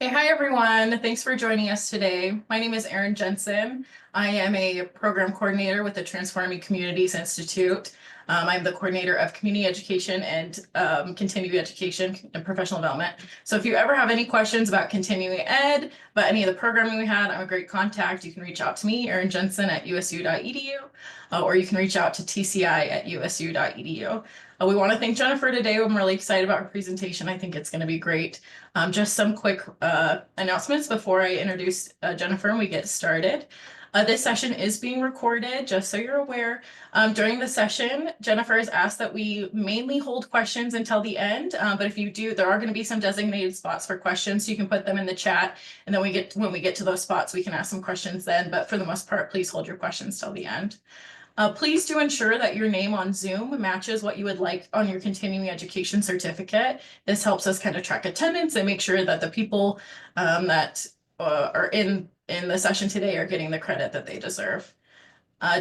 Hey, hi everyone. Thanks for joining us today. My name is Erin Jensen. I am a program coordinator with the Transforming Communities Institute. I'm the coordinator of community education and continuing education and professional development. So if you ever have any questions about continuing ed, about any of the programming we had, I'm a great contact. You can reach out to me, Erin Jensen at usu.edu, or you can reach out to TCI at usu.edu. We want to thank Jennifer today. I'm really excited about her presentation. I think it's going to be great. Just some quick announcements before I introduce Jennifer and we get started. This session is being recorded, just so you're aware. During the session, Jennifer has asked that we mainly hold questions until the end, but if you do, there are going to be some designated spots for questions, so you can put them in the chat, and then when we get to those spots, we can ask some questions then, but for the most part, please hold your questions till the end. Please do ensure that your name on Zoom matches what you would like on your continuing education certificate. This helps us kind of track attendance and make sure that the people that are in the session today are getting the credit that they deserve.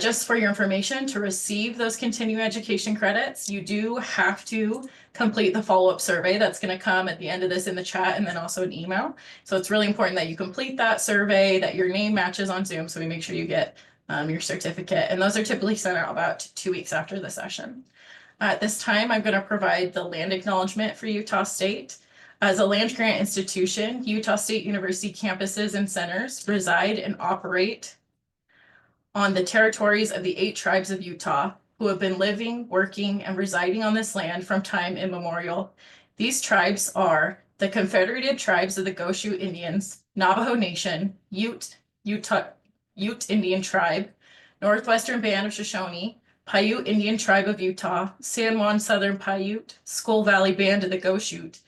Just for your information, to receive those continuing education credits, you do have to complete the follow-up survey that's going to come at the end of this in the chat and then also an email. So it's really important that you complete that survey, that your name matches on Zoom, so we make sure you get your certificate. And those are typically sent out about 2 weeks after the session. At this time, I'm going to provide the land acknowledgement for Utah State. As a land grant institution, Utah State University campuses and centers reside and operate on the territories of the 8 tribes of Utah, who have been living, working, and residing on this land from time immemorial. These tribes are the Confederated Tribes of the Goshu Indians, Navajo Nation, Ute Indian Tribe, Northwestern Band of Shoshone, Paiute Indian Tribe of Utah, San Juan Southern Paiute, Skull Valley Band of the Goshute,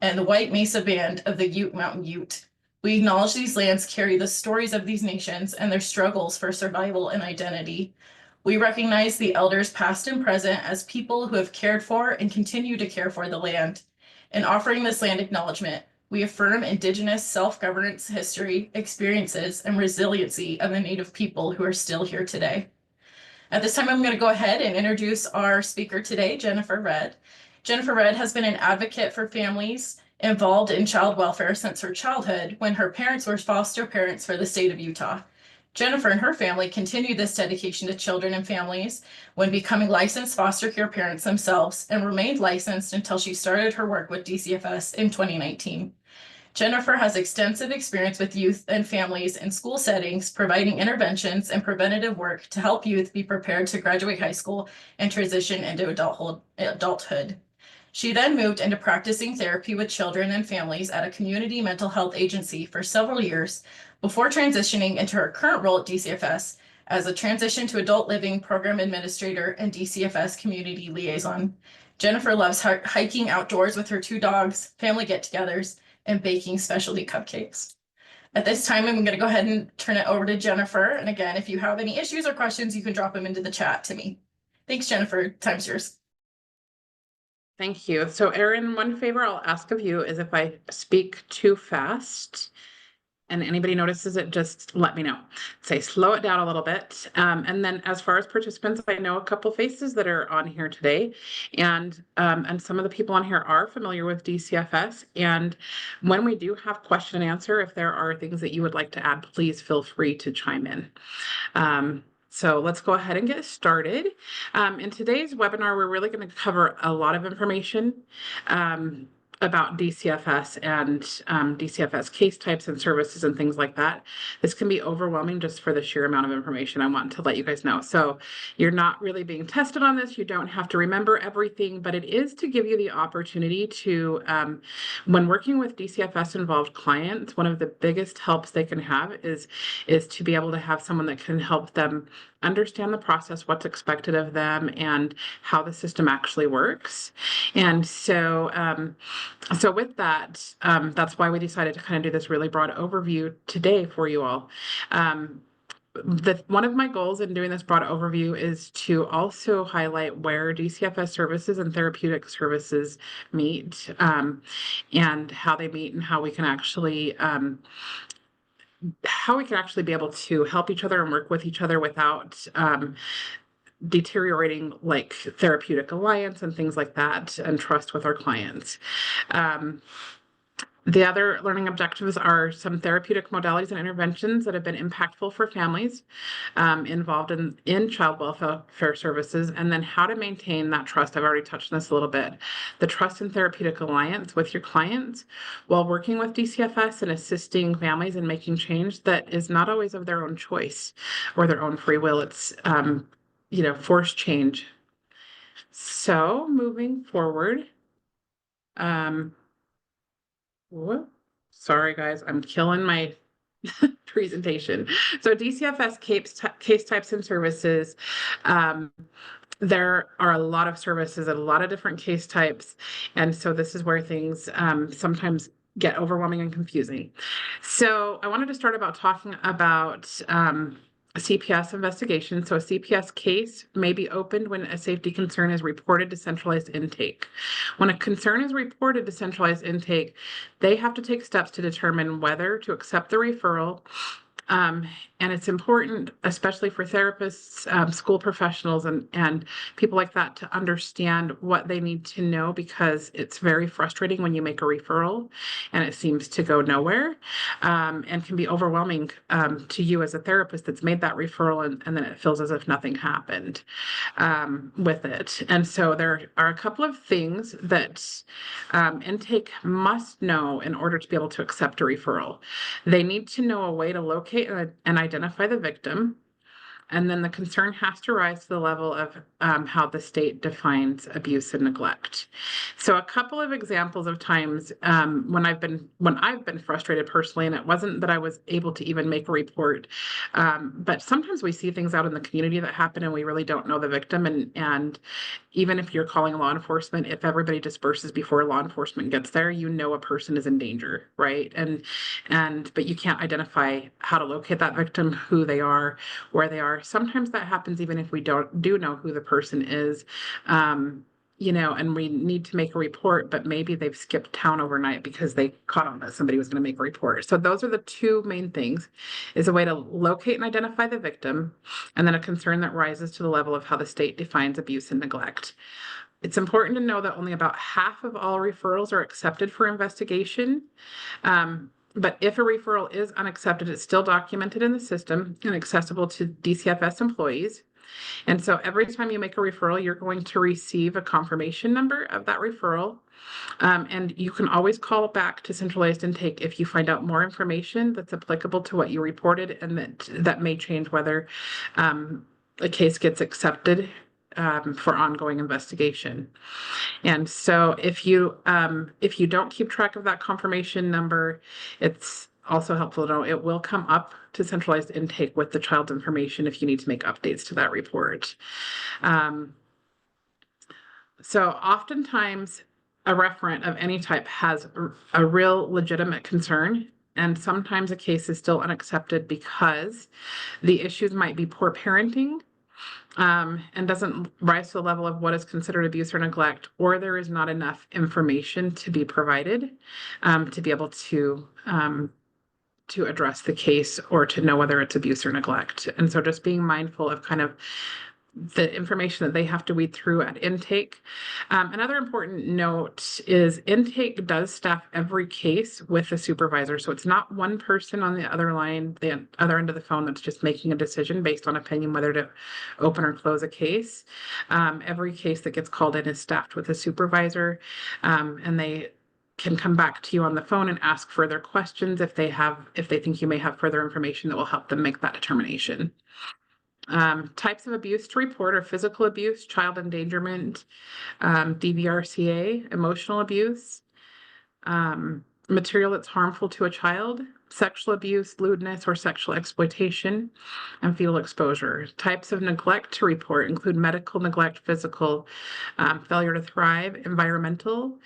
and the White Mesa Band of the Ute Mountain Ute. We acknowledge these lands carry the stories of these nations and their struggles for survival and identity. We recognize the elders past and present as people who have cared for and continue to care for the land. In offering this land acknowledgement, we affirm Indigenous self-governance history, experiences, and resiliency of the Native people who are still here today. At this time, I'm going to go ahead and introduce our speaker today, Jennifer Redd. Jennifer Redd has been an advocate for families involved in child welfare since her childhood, when her parents were foster parents for the state of Utah. Jennifer and her family continued this dedication to children and families when becoming licensed foster care parents themselves, and remained licensed until she started her work with DCFS in 2019. Jennifer has extensive experience with youth and families in school settings, providing interventions and preventative work to help youth be prepared to graduate high school and transition into adulthood. She then moved into practicing therapy with children and families at a community mental health agency for several years before transitioning into her current role at DCFS as a transition to adult living program administrator and DCFS community liaison. Jennifer loves hiking outdoors with her 2 dogs, family get-togethers, and baking specialty cupcakes. At this time, I'm going to go ahead and turn it over to Jennifer. And again, if you have any issues or questions, you can drop them into the chat to me. Thanks, Jennifer. Time's yours. Thank you. So Erin, one favor I'll ask of you is if I speak too fast and anybody notices it, just let me know. Say slow it down a little bit. And then as far as participants, I know a couple faces that are on here today, and some of the people on here are familiar with DCFS. And when we do have question and answer, if there are things that you would like to add, please feel free to chime in. So let's go ahead and get started. In today's webinar, we're really going to cover a lot of information about DCFS and DCFS case types and services and things like that. This can be overwhelming just for the sheer amount of information. I want to let you guys know. So you're not really being tested on this. You don't have to remember everything, but it is to give you the opportunity to, when working with DCFS involved clients, one of the biggest helps they can have is to be able to have someone that can help them understand the process, what's expected of them, and how the system actually works. And so with that, that's why we decided to kind of do this really broad overview today for you all. One of my goals in doing this broad overview is to also highlight where DCFS services and therapeutic services meet, and how they meet, and how we can actually be able to help each other and work with each other without deteriorating like therapeutic alliance and things like that, and trust with our clients. The other learning objectives are some therapeutic modalities and interventions that have been impactful for families involved in child welfare services, and then how to maintain that trust. I've already touched on this a little bit. The trust and therapeutic alliance with your clients while working with DCFS and assisting families in making change that is not always of their own choice or their own free will. It's, forced change. So moving forward, um, whoop, sorry guys, I'm killing my presentation. So DCFS case types and services. Um, there are a lot of services and a lot of different case types. And so this is where things sometimes get overwhelming and confusing. So I wanted to start about talking about a CPS investigation. So a CPS case may be opened when a safety concern is reported to centralized intake. When a concern is reported to centralized intake, they have to take steps to determine whether to accept the referral. And it's important, especially for therapists, school professionals, and people like that, to understand what they need to know, because it's very frustrating when you make a referral and it seems to go nowhere, and can be overwhelming to you as a therapist that's made that referral, and then it feels as if nothing happened with it. And so there are a couple of things that intake must know in order to be able to accept a referral. They need to know a way to locate and identify the victim. And then the concern has to rise to the level of how the state defines abuse and neglect. So a couple of examples of times when I've been frustrated personally, and it wasn't that I was able to even make a report, but sometimes we see things out in the community that happen and we really don't know the victim. And even if you're calling law enforcement, if everybody disperses before law enforcement gets there, you know a person is in danger, right? But you can't identify how to locate that victim, who they are, where they are. Sometimes that happens even if we do know who the person is. And we need to make a report, but maybe they've skipped town overnight because they caught on that somebody was going to make a report. So those are the two main things: is a way to locate and identify the victim, and then a concern that rises to the level of how the state defines abuse and neglect. It's important to know that only about half of all referrals are accepted for investigation. But if a referral is unaccepted, it's still documented in the system and accessible to DCFS employees. And so every time you make a referral, you're going to receive a confirmation number of that referral. And you can always call back to centralized intake if you find out more information that's applicable to what you reported, and that may change whether a case gets accepted for ongoing investigation. And so if you don't keep track of that confirmation number, it's also helpful to know it will come up to centralized intake with the child's information if you need to make updates to that report. So oftentimes a referent of any type has a real legitimate concern, and sometimes a case is still unaccepted because the issues might be poor parenting, and doesn't rise to the level of what is considered abuse or neglect, or there is not enough information to be provided to be able to address the case or to know whether it's abuse or neglect. And so just being mindful of kind of the information that they have to weed through at intake. Another important note is intake does staff every case with a supervisor. So it's not one person on the other line, the other end of the phone, that's just making a decision based on opinion whether to open or close a case. Every case that gets called in is staffed with a supervisor, and they can come back to you on the phone and ask further questions if they think you may have further information that will help them make that determination. Types of abuse to report are physical abuse, child endangerment, DVRCA, emotional abuse, material that's harmful to a child, sexual abuse, lewdness, or sexual exploitation, and fetal exposure. Types of neglect to report include medical neglect, physical, failure to thrive, environmental.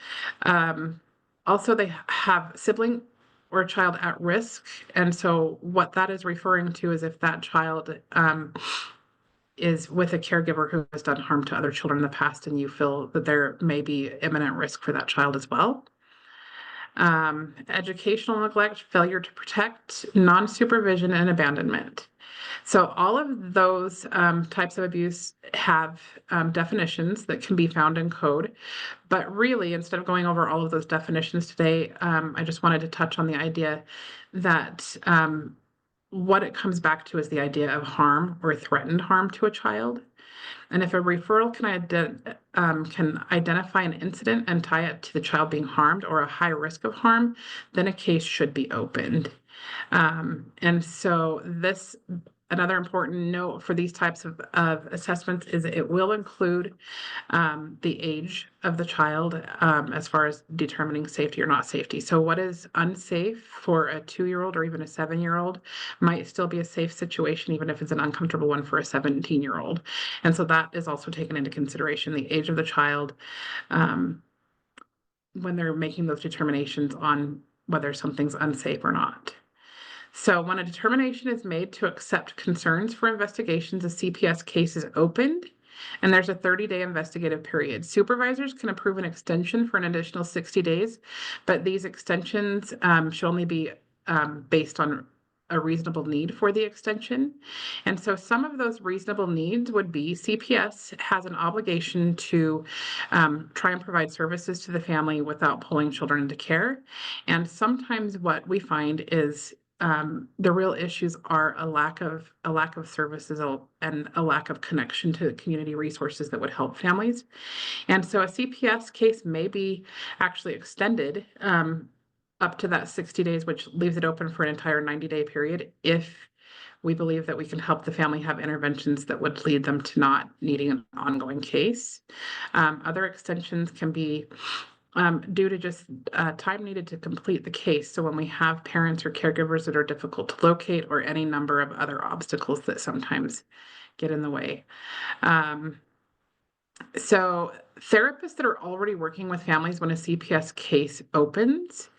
Also, they have sibling or a child at risk. And so what that is referring to is if that child is with a caregiver who has done harm to other children in the past, and you feel that there may be imminent risk for that child as well. Educational neglect, failure to protect, non-supervision, and abandonment. So all of those types of abuse have definitions that can be found in code. But really, instead of going over all of those definitions today, I just wanted to touch on the idea that what it comes back to is the idea of harm or threatened harm to a child. And if a referral can identify an incident and tie it to the child being harmed or a high risk of harm, then a case should be opened. And so another important note for these types of assessments is it will include the age of the child as far as determining safety or not safety. So what is unsafe for a 2-year-old or even a 7-year-old might still be a safe situation, even if it's an uncomfortable one for a 17-year-old. And so that is also taken into consideration, the age of the child, when they're making those determinations on whether something's unsafe or not. So when a determination is made to accept concerns for investigations, a CPS case is opened, and there's a 30-day investigative period. Supervisors can approve an extension for an additional 60 days, but these extensions should only be based on a reasonable need for the extension. And so some of those reasonable needs would be CPS has an obligation to try and provide services to the family without pulling children into care. And sometimes what we find is the real issues are a lack of services and a lack of connection to community resources that would help families. And so a CPS case may be actually extended up to that 60 days, which leaves it open for an entire 90-day period if we believe that we can help the family have interventions that would lead them to not needing an ongoing case. Other extensions can be due to just time needed to complete the case. So when we have parents or caregivers that are difficult to locate or any number of other obstacles that sometimes get in the way. So therapists that are already working with families when a CPS case opens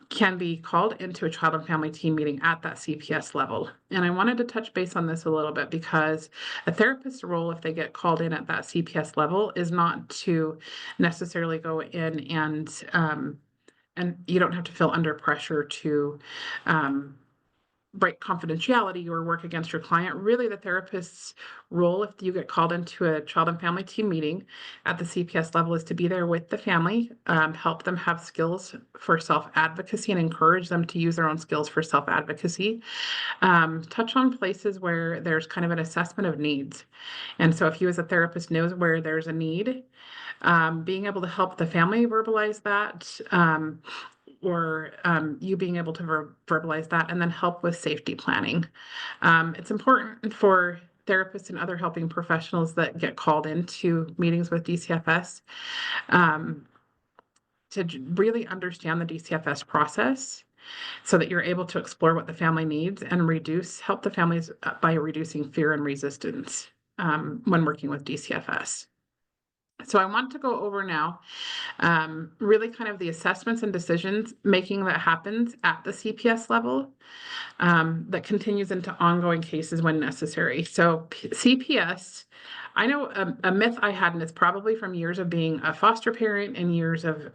can be called into a child and family team meeting at that CPS level. And I wanted to touch base on this a little bit because a therapist's role, if they get called in at that CPS level, is not to necessarily go in and you don't have to feel under pressure to break confidentiality or work against your client. Really, the therapist's role, if you get called into a child and family team meeting at the CPS level, is to be there with the family, help them have skills for self-advocacy and encourage them to use their own skills for self-advocacy. Touch on places where there's kind of an assessment of needs. And so if you as a therapist knows where there's a need, being able to help the family verbalize that, or you being able to verbalize that and then help with safety planning. It's important for therapists and other helping professionals that get called into meetings with DCFS to really understand the DCFS process so that you're able to explore what the family needs and help the families by reducing fear and resistance when working with DCFS. So I want to go over now really kind of the assessments and decisions making that happens at the CPS level that continues into ongoing cases when necessary. So CPS, I know a myth I had, and it's probably from years of being a foster parent and years of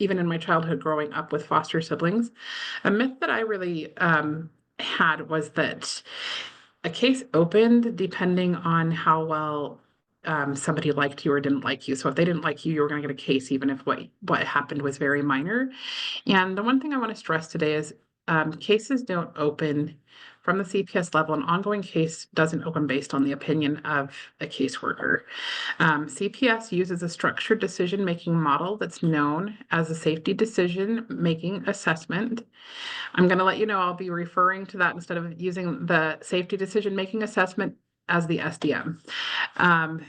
even in my childhood growing up with foster siblings, a myth that I really had was that a case opened depending on how well somebody liked you or didn't like you. So if they didn't like you, you were going to get a case, even if what happened was very minor. And the one thing I want to stress today is cases don't open from the CPS level. An ongoing case doesn't open based on the opinion of a caseworker. CPS uses a structured decision-making model that's known as a safety decision-making assessment. I'm going to let you know I'll be referring to that instead of using the safety decision-making assessment as the SDM.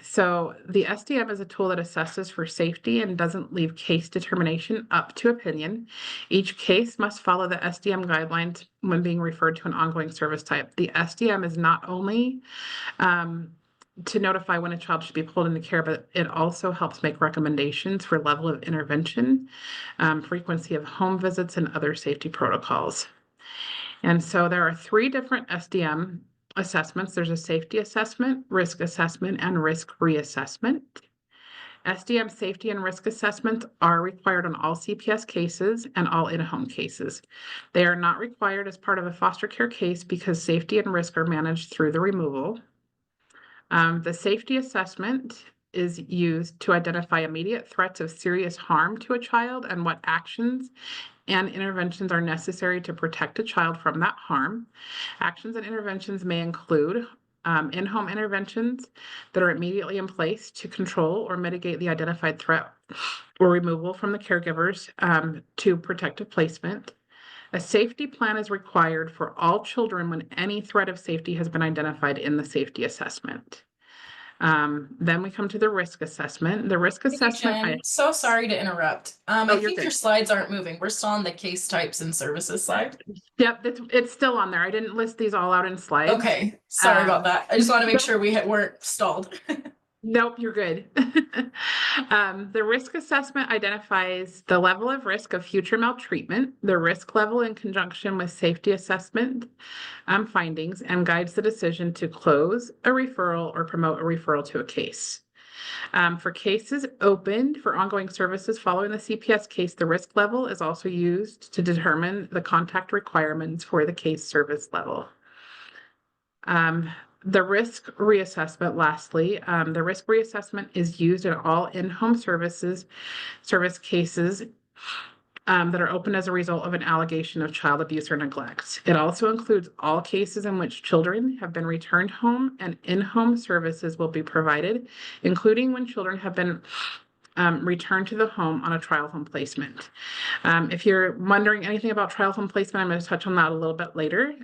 So the SDM is a tool that assesses for safety and doesn't leave case determination up to opinion. Each case must follow the SDM guidelines when being referred to an ongoing service type. The SDM is not only to notify when a child should be pulled into care, but it also helps make recommendations for level of intervention, frequency of home visits, and other safety protocols. And so there are 3 different SDM assessments. There's a safety assessment, risk assessment, and risk reassessment. SDM safety and risk assessments are required on all CPS cases and all in-home cases. They are not required as part of a foster care case because safety and risk are managed through the removal. The safety assessment is used to identify immediate threats of serious harm to a child and what actions and interventions are necessary to protect a child from that harm. Actions and interventions may include in-home interventions that are immediately in place to control or mitigate the identified threat or removal from the caregivers to protective placement. A safety plan is required for all children when any threat of safety has been identified in the safety assessment. Then we come to the risk assessment. The risk Hey, assessment, Jen, so sorry to interrupt. I you're think your good. slides aren't moving. We're still on the case types and services slide. Yep, it's still on there. I didn't list these all out in slides. Okay, sorry about that. I just want to make Nope, sure we weren't stalled. nope, you're good. The risk assessment identifies the level of risk of future maltreatment, the risk level in conjunction with safety assessment findings, and guides the decision to close a referral or promote a referral to a case. For cases opened for ongoing services following the CPS case, the risk level is also used to determine the contact requirements for the case service level. The risk reassessment, lastly, the risk reassessment is used in all in-home service cases that are open as a result of an allegation of child abuse or neglect. It also includes all cases in which children have been returned home and in-home services will be provided, including when children have been returned to the home on a trial home placement. If you're wondering anything about trial home placement, I'm going to touch on that a little bit later.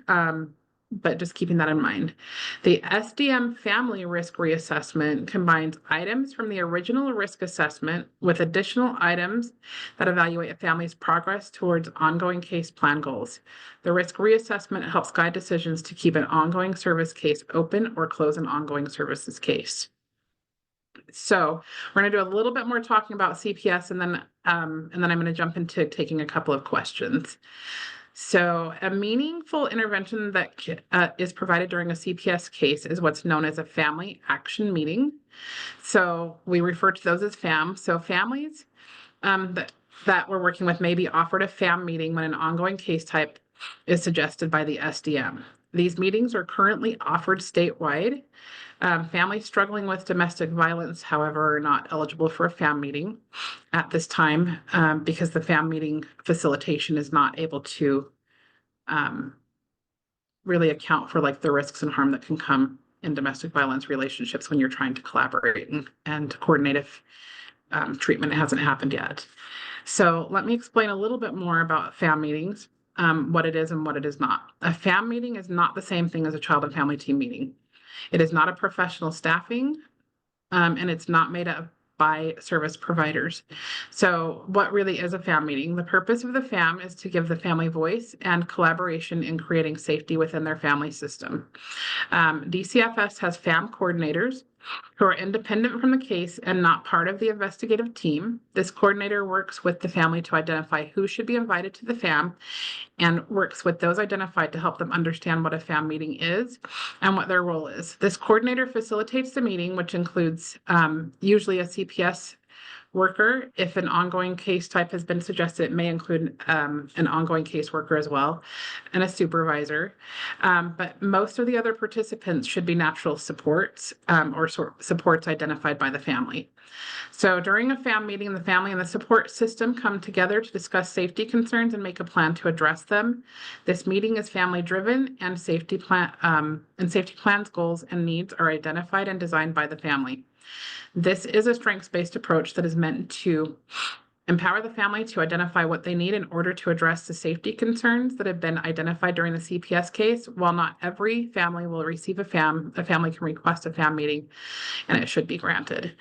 But just keeping that in mind. The SDM family risk reassessment combines items from the original risk assessment with additional items that evaluate a family's progress towards ongoing case plan goals. The risk reassessment helps guide decisions to keep an ongoing service case open or close an ongoing services case. So we're going to do a little bit more talking about CPS and then I'm going to jump into taking a couple of questions. So a meaningful intervention that is provided during a CPS case is what's known as a family action meeting. So we refer to those as FAM. So families that we're working with may be offered a FAM meeting when an ongoing case type is suggested by the SDM. These meetings are currently offered statewide. Families struggling with domestic violence, however, are not eligible for a FAM meeting at this time because the FAM meeting facilitation is not able to really account for like the risks and harm that can come in domestic violence relationships when you're trying to collaborate and coordinate if treatment hasn't happened yet. So let me explain a little bit more about FAM meetings, what it is and what it is not. A FAM meeting is not the same thing as a child and family team meeting. It is not a professional staffing, and it's not made up by service providers. So what really is a FAM meeting? The purpose of the FAM is to give the family voice and collaboration in creating safety within their family system. DCFS has FAM coordinators who are independent from the case and not part of the investigative team. This coordinator works with the family to identify who should be invited to the FAM and works with those identified to help them understand what a FAM meeting is and what their role is. This coordinator facilitates the meeting, which includes usually a CPS worker. If an ongoing case type has been suggested, it may include an ongoing case worker as well and a supervisor. But most of the other participants should be natural supports or supports identified by the family. So during a FAM meeting, the family and the support system come together to discuss safety concerns and make a plan to address them. This meeting is family driven and safety plans, goals, and needs are identified and designed by the family. This is a strengths-based approach that is meant to empower the family to identify what they need in order to address the safety concerns that have been identified during the CPS case. While not every family will receive a family can request a FAM meeting and it should be granted.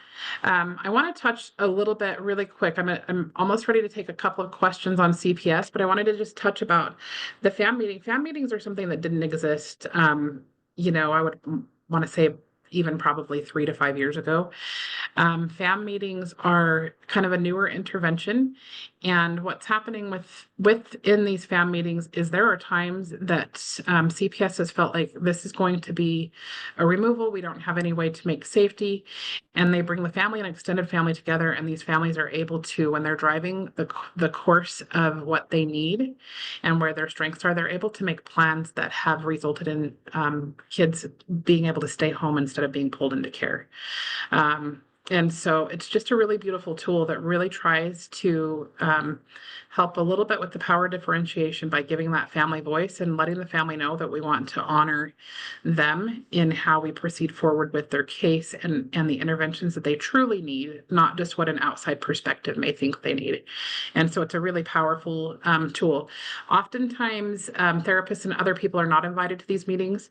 I want to touch a little bit really quick. I'm almost ready to take a couple of questions on CPS, but I wanted to just touch about the FAM meeting. FAM meetings are something that didn't exist. I would want to say even probably 3 to 5 years ago. FAM meetings are kind of a newer intervention And what's happening within these FAM meetings is there are times that CPS has felt like this is going to be a removal. We don't have any way to make safety. And they bring the family and extended family together, and these families are able to, when they're driving the course of what they need and where their strengths are, they're able to make plans that have resulted in kids being able to stay home instead of being pulled into care. And so it's just a really beautiful tool that really tries to help a little bit with the power differentiation by giving that family voice and letting the family know that we want to honor them in how we proceed forward with their case and the interventions that they truly need, not just what an outside perspective may think they need. And so it's a really powerful tool. Oftentimes, therapists and other people are not invited to these meetings.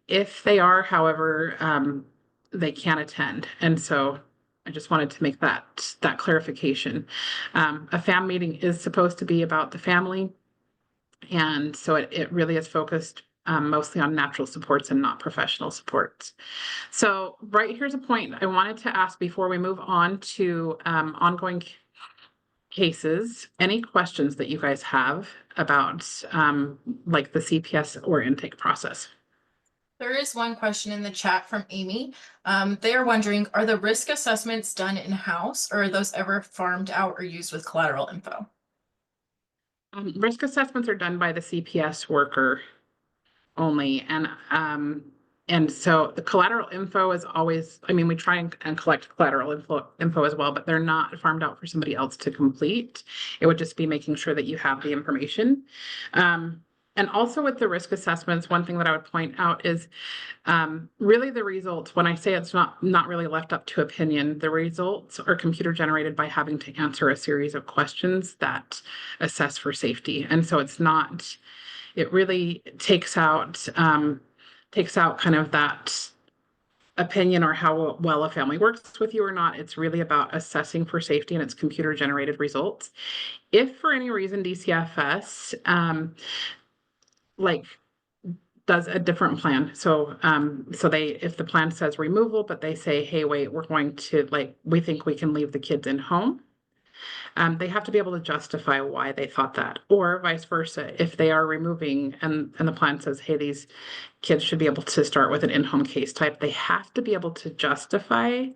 If they are, however, they can attend. And so I just wanted to make that clarification. A FAM meeting is supposed to be about the family. And so it really is focused mostly on natural supports and not professional supports. So right here's a point I wanted to ask before we move on to ongoing cases. Any questions that you guys have about like the CPS or intake process? There is one question in the chat from Amy. They are wondering, are the risk assessments done in-house or are those ever farmed out or used with collateral info? Risk assessments are done by the CPS worker only, and so the collateral info is always, I mean, we try and collect collateral info as well, but they're not farmed out for somebody else to complete. It would just be making sure that you have the information. And also with the risk assessments, one thing that I would point out is really the results, when I say it's not really left up to opinion, the results are computer generated by having to answer a series of questions that assess for safety. And so it really takes out kind of that opinion or how well a family works with you or not. It's really about assessing for safety, and it's computer generated results. If for any reason DCFS like does a different plan. So if the plan says removal, but they say, hey, wait, we're going to we think we can leave the kids in home. They have to be able to justify why they thought that, or vice versa. If they are removing and the plan says, hey, these kids should be able to start with an in-home case type, they have to be able to justify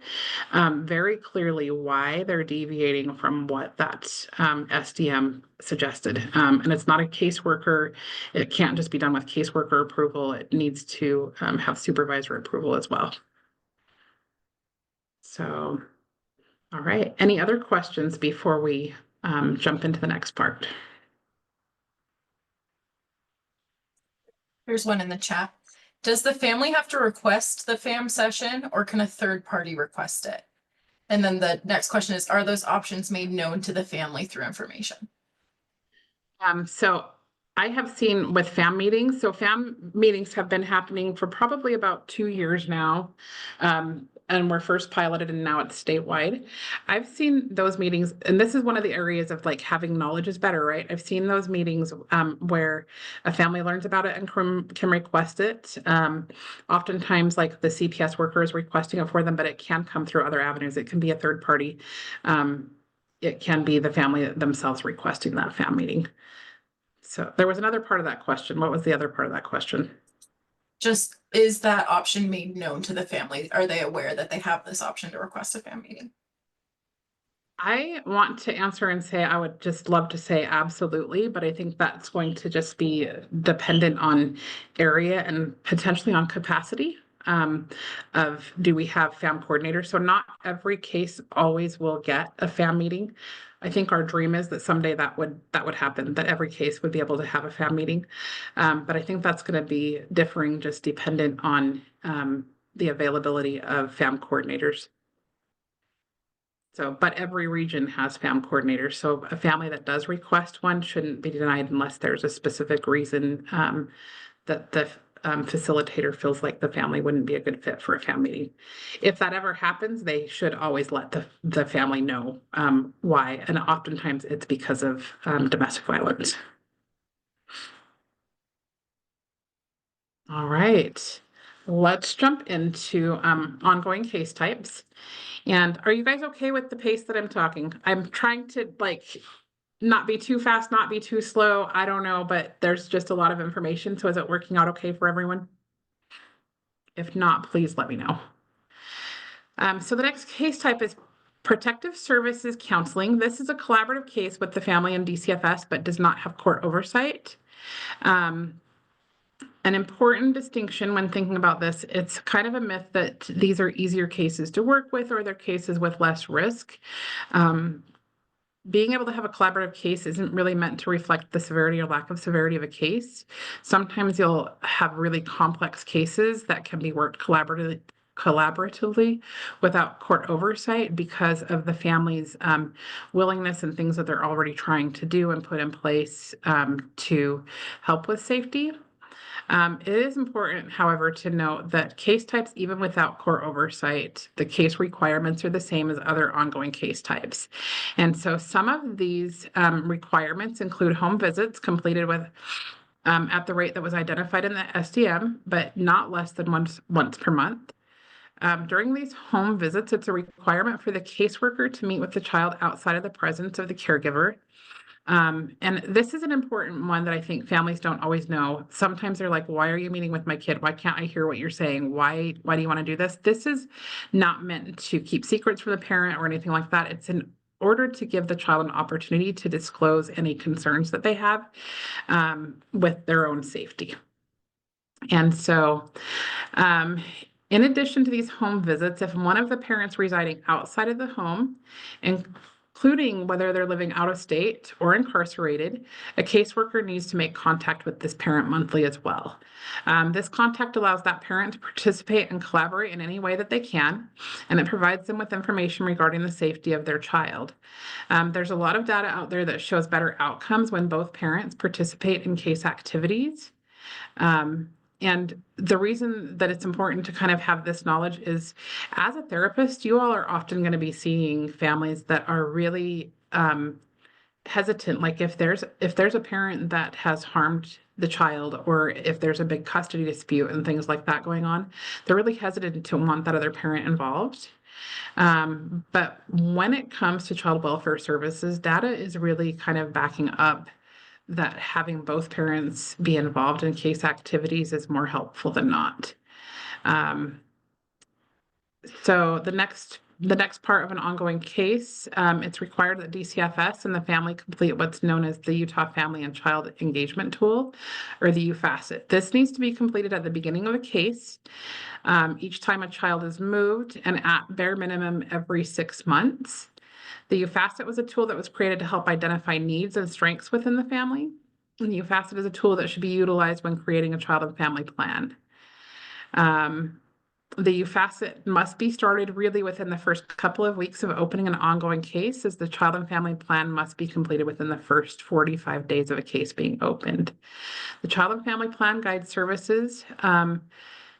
very clearly why they're deviating from what that SDM suggested. And it's not a caseworker. It can't just be done with caseworker approval. It needs to have supervisor approval as well. So, all right. Any other questions before we jump into the next part? Here's one in the chat. Does the family have to request the FAM session or can a third party request it? And then the next question is, are those options made known to the family through information? So I have seen with FAM meetings, so FAM meetings have been happening for probably about 2 years now. And were first piloted and now it's statewide. I've seen those meetings, and this is one of the areas of like having knowledge is better, right? I've seen those meetings where a family learns about it and can request it. Oftentimes, like the CPS worker is requesting it for them, but it can come through other avenues. It can be a third party. It can be the family themselves requesting that FAM meeting. So there was another part of that question. What was the other part of that question? Just, is that option made known to the family? Are they aware that they have this option to request a FAM meeting? I want to answer and say I would just love to say absolutely, but I think that's going to just be dependent on area and potentially on capacity of do we have FAM coordinators. So not every case always will get a FAM meeting. I think our dream is that someday that would happen, that every case would be able to have a FAM meeting. But I think that's going to be differing, just dependent on the availability of FAM coordinators. So, but every region has FAM coordinators. So a family that does request one shouldn't be denied unless there's a specific reason that the facilitator feels like the family wouldn't be a good fit for a FAM meeting. If that ever happens, they should always let the family know why. And oftentimes it's because of domestic violence. All right, let's jump into ongoing case types. And are you guys okay with the pace that I'm talking? I'm trying to not be too fast, not be too slow. I don't know, but there's just a lot of information. So is it working out okay for everyone? If not, please let me know. So the next case type is protective services counseling. This is a collaborative case with the family and DCFS, but does not have court oversight. Um, an important distinction when thinking about this, it's kind of a myth that these are easier cases to work with or they're cases with less risk. Being able to have a collaborative case isn't really meant to reflect the severity or lack of severity of a case. Sometimes you'll have really complex cases that can be worked collaboratively without court oversight because of the family's willingness and things that they're already trying to do and put in place to help with safety. It is important, however, to note that case types, even without court oversight, the case requirements are the same as other ongoing case types. And so some of these requirements include home visits completed with at the rate that was identified in the SDM, but not less than once per month. During these home visits, it's a requirement for the caseworker to meet with the child outside of the presence of the caregiver. And this is an important one that I think families don't always know. Sometimes they're like, why are you meeting with my kid? Why can't I hear what you're saying? Why do you want to do this? This is not meant to keep secrets from the parent or anything like that. It's in order to give the child an opportunity to disclose any concerns that they have with their own safety. And so, in addition to these home visits, if one of the parents residing outside of the home, including whether they're living out of state or incarcerated, a caseworker needs to make contact with this parent monthly as well. This contact allows that parent to participate and collaborate in any way that they can, and it provides them with information regarding the safety of their child. There's a lot of data out there that shows better outcomes when both parents participate in case activities. And the reason that it's important to kind of have this knowledge is as a therapist, you all are often going to be seeing families that are really hesitant. Like if there's a parent that has harmed the child or if there's a big custody dispute and things like that going on, they're really hesitant to want that other parent involved. But when it comes to child welfare services, data is really kind of backing up that having both parents be involved in case activities is more helpful than not. So the next part of an ongoing case, it's required that DCFS and the family complete what's known as the Utah Family and Child Engagement Tool, or the UFACET. This needs to be completed at the beginning of a case, each time a child is moved, and at bare minimum every 6 months. The UFACET was a tool that was created to help identify needs and strengths within the family. And the UFACET is a tool that should be utilized when creating a child and family plan. The UFACET must be started really within the first couple of weeks of opening an ongoing case, as the child and family plan must be completed within the first 45 days of a case being opened. The child and family plan guides services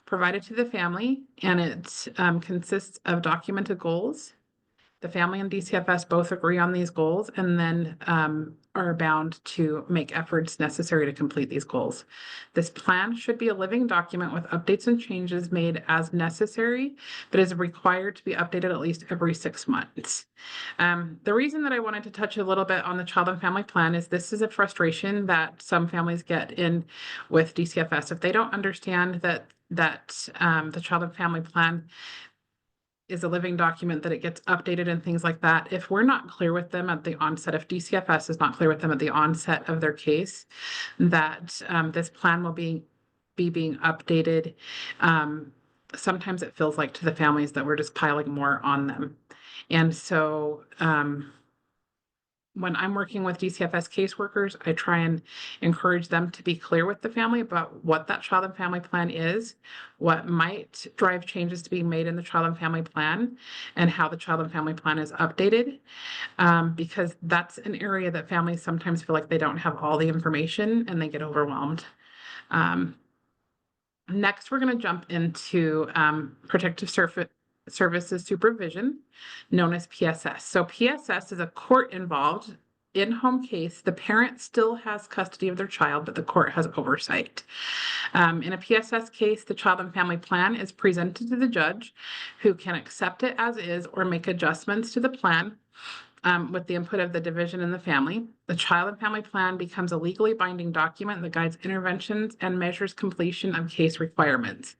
provided to the family, and it consists of documented goals. The family and DCFS both agree on these goals and then are bound to make efforts necessary to complete these goals. This plan should be a living document with updates and changes made as necessary, but is required to be updated at least every 6 months. The reason that I wanted to touch a little bit on the child and family plan is this is a frustration that some families get in with DCFS. If they don't understand that the child and family plan is a living document, that it gets updated and things like that. If we're not clear with them at the onset, if DCFS is not clear with them at the onset of their case, that this plan will be being updated, sometimes it feels like to the families that we're just piling more on them. And so when I'm working with DCFS caseworkers, I try and encourage them to be clear with the family about what that child and family plan is, what might drive changes to be made in the child and family plan, and how the child and family plan is updated, because that's an area that families sometimes feel like they don't have all the information and they get overwhelmed. Next, we're going to jump into protective services supervision, known as PSS. So PSS is a court-involved in-home case. The parent still has custody of their child, but the court has oversight. In a PSS case, the child and family plan is presented to the judge, who can accept it as is or make adjustments to the plan. with the input of the division and the family. The child and family plan becomes a legally binding document that guides interventions and measures completion of case requirements.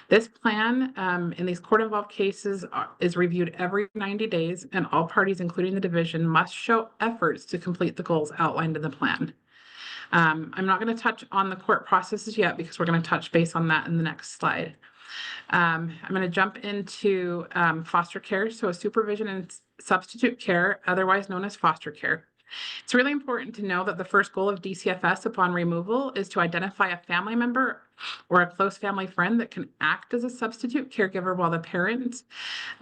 This plan in these court-involved cases is reviewed every 90 days, and all parties, including the division, must show efforts to complete the goals outlined in the plan. I'm not going to touch on the court processes yet because we're going to touch base on that in the next slide. I'm going to jump into foster care. So supervision and substitute care, otherwise known as foster care. It's really important to know that the first goal of DCFS upon removal is to identify a family member or a close family friend that can act as a substitute caregiver while the parents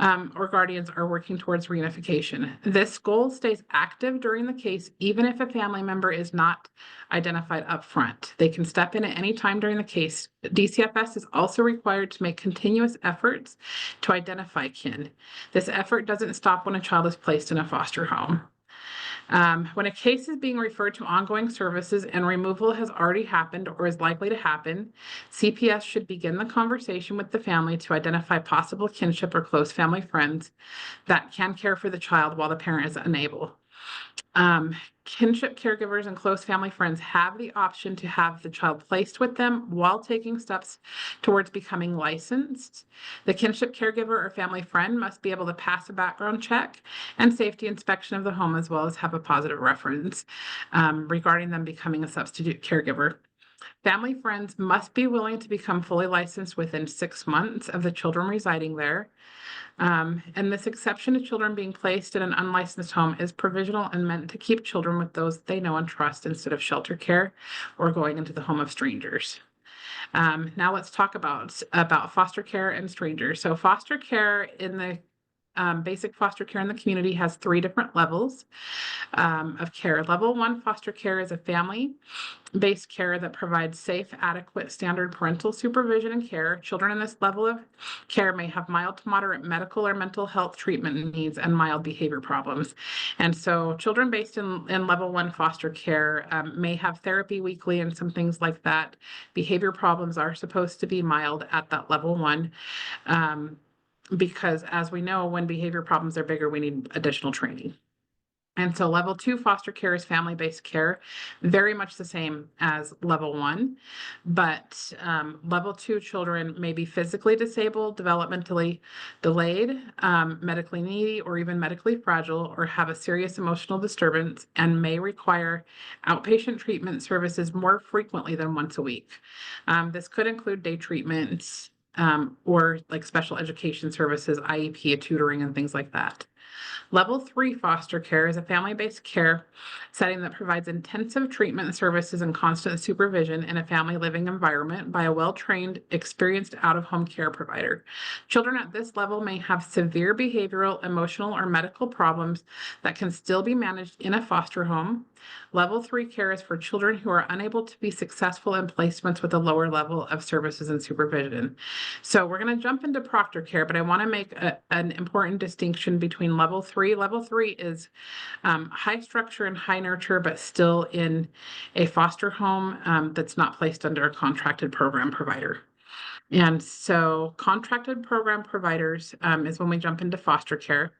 or guardians are working towards reunification. This goal stays active during the case, even if a family member is not identified up front. They can step in at any time during the case. DCFS is also required to make continuous efforts to identify kin. This effort doesn't stop when a child is placed in a foster home. When a case is being referred to ongoing services and removal has already happened or is likely to happen, CPS should begin the conversation with the family to identify possible kinship or close family friends that can care for the child while the parent is unable. Kinship caregivers and close family friends have the option to have the child placed with them while taking steps towards becoming licensed. The kinship caregiver or family friend must be able to pass a background check and safety inspection of the home, as well as have a positive reference regarding them becoming a substitute caregiver. Family friends must be willing to become fully licensed within 6 months of the children residing there. And this exception to children being placed in an unlicensed home is provisional and meant to keep children with those they know and trust instead of shelter care or going into the home of strangers. Now let's talk about foster care and strangers. So foster care in the basic foster care in the community has 3 different levels of care. Level 1 foster care is a family-based care that provides safe, adequate, standard parental supervision and care. Children in this level of care may have mild to moderate medical or mental health treatment needs and mild behavior problems. And so children based in level 1 foster care may have therapy weekly and some things like that. Behavior problems are supposed to be mild at that level 1. Because as we know, when behavior problems are bigger, we need additional training. And so level 2 foster care is family-based care, very much the same as level 1, but level 2 children may be physically disabled, developmentally delayed, medically needy, or even medically fragile, or have a serious emotional disturbance and may require outpatient treatment services more frequently than once a week. This could include day treatments, or like special education services, IEP, tutoring, and things like that. Level 3 foster care is a family-based care setting that provides intensive treatment services and constant supervision in a family living environment by a well-trained, experienced out-of-home care provider. Children at this level may have severe behavioral, emotional, or medical problems that can still be managed in a foster home. Level 3 care is for children who are unable to be successful in placements with a lower level of services and supervision. So we're going to jump into proctor care, but I want to make an important distinction between level 3. Level 3 is high structure and high nurture, but still in a foster home that's not placed under a contracted program provider. And so contracted program providers is when we jump into foster care.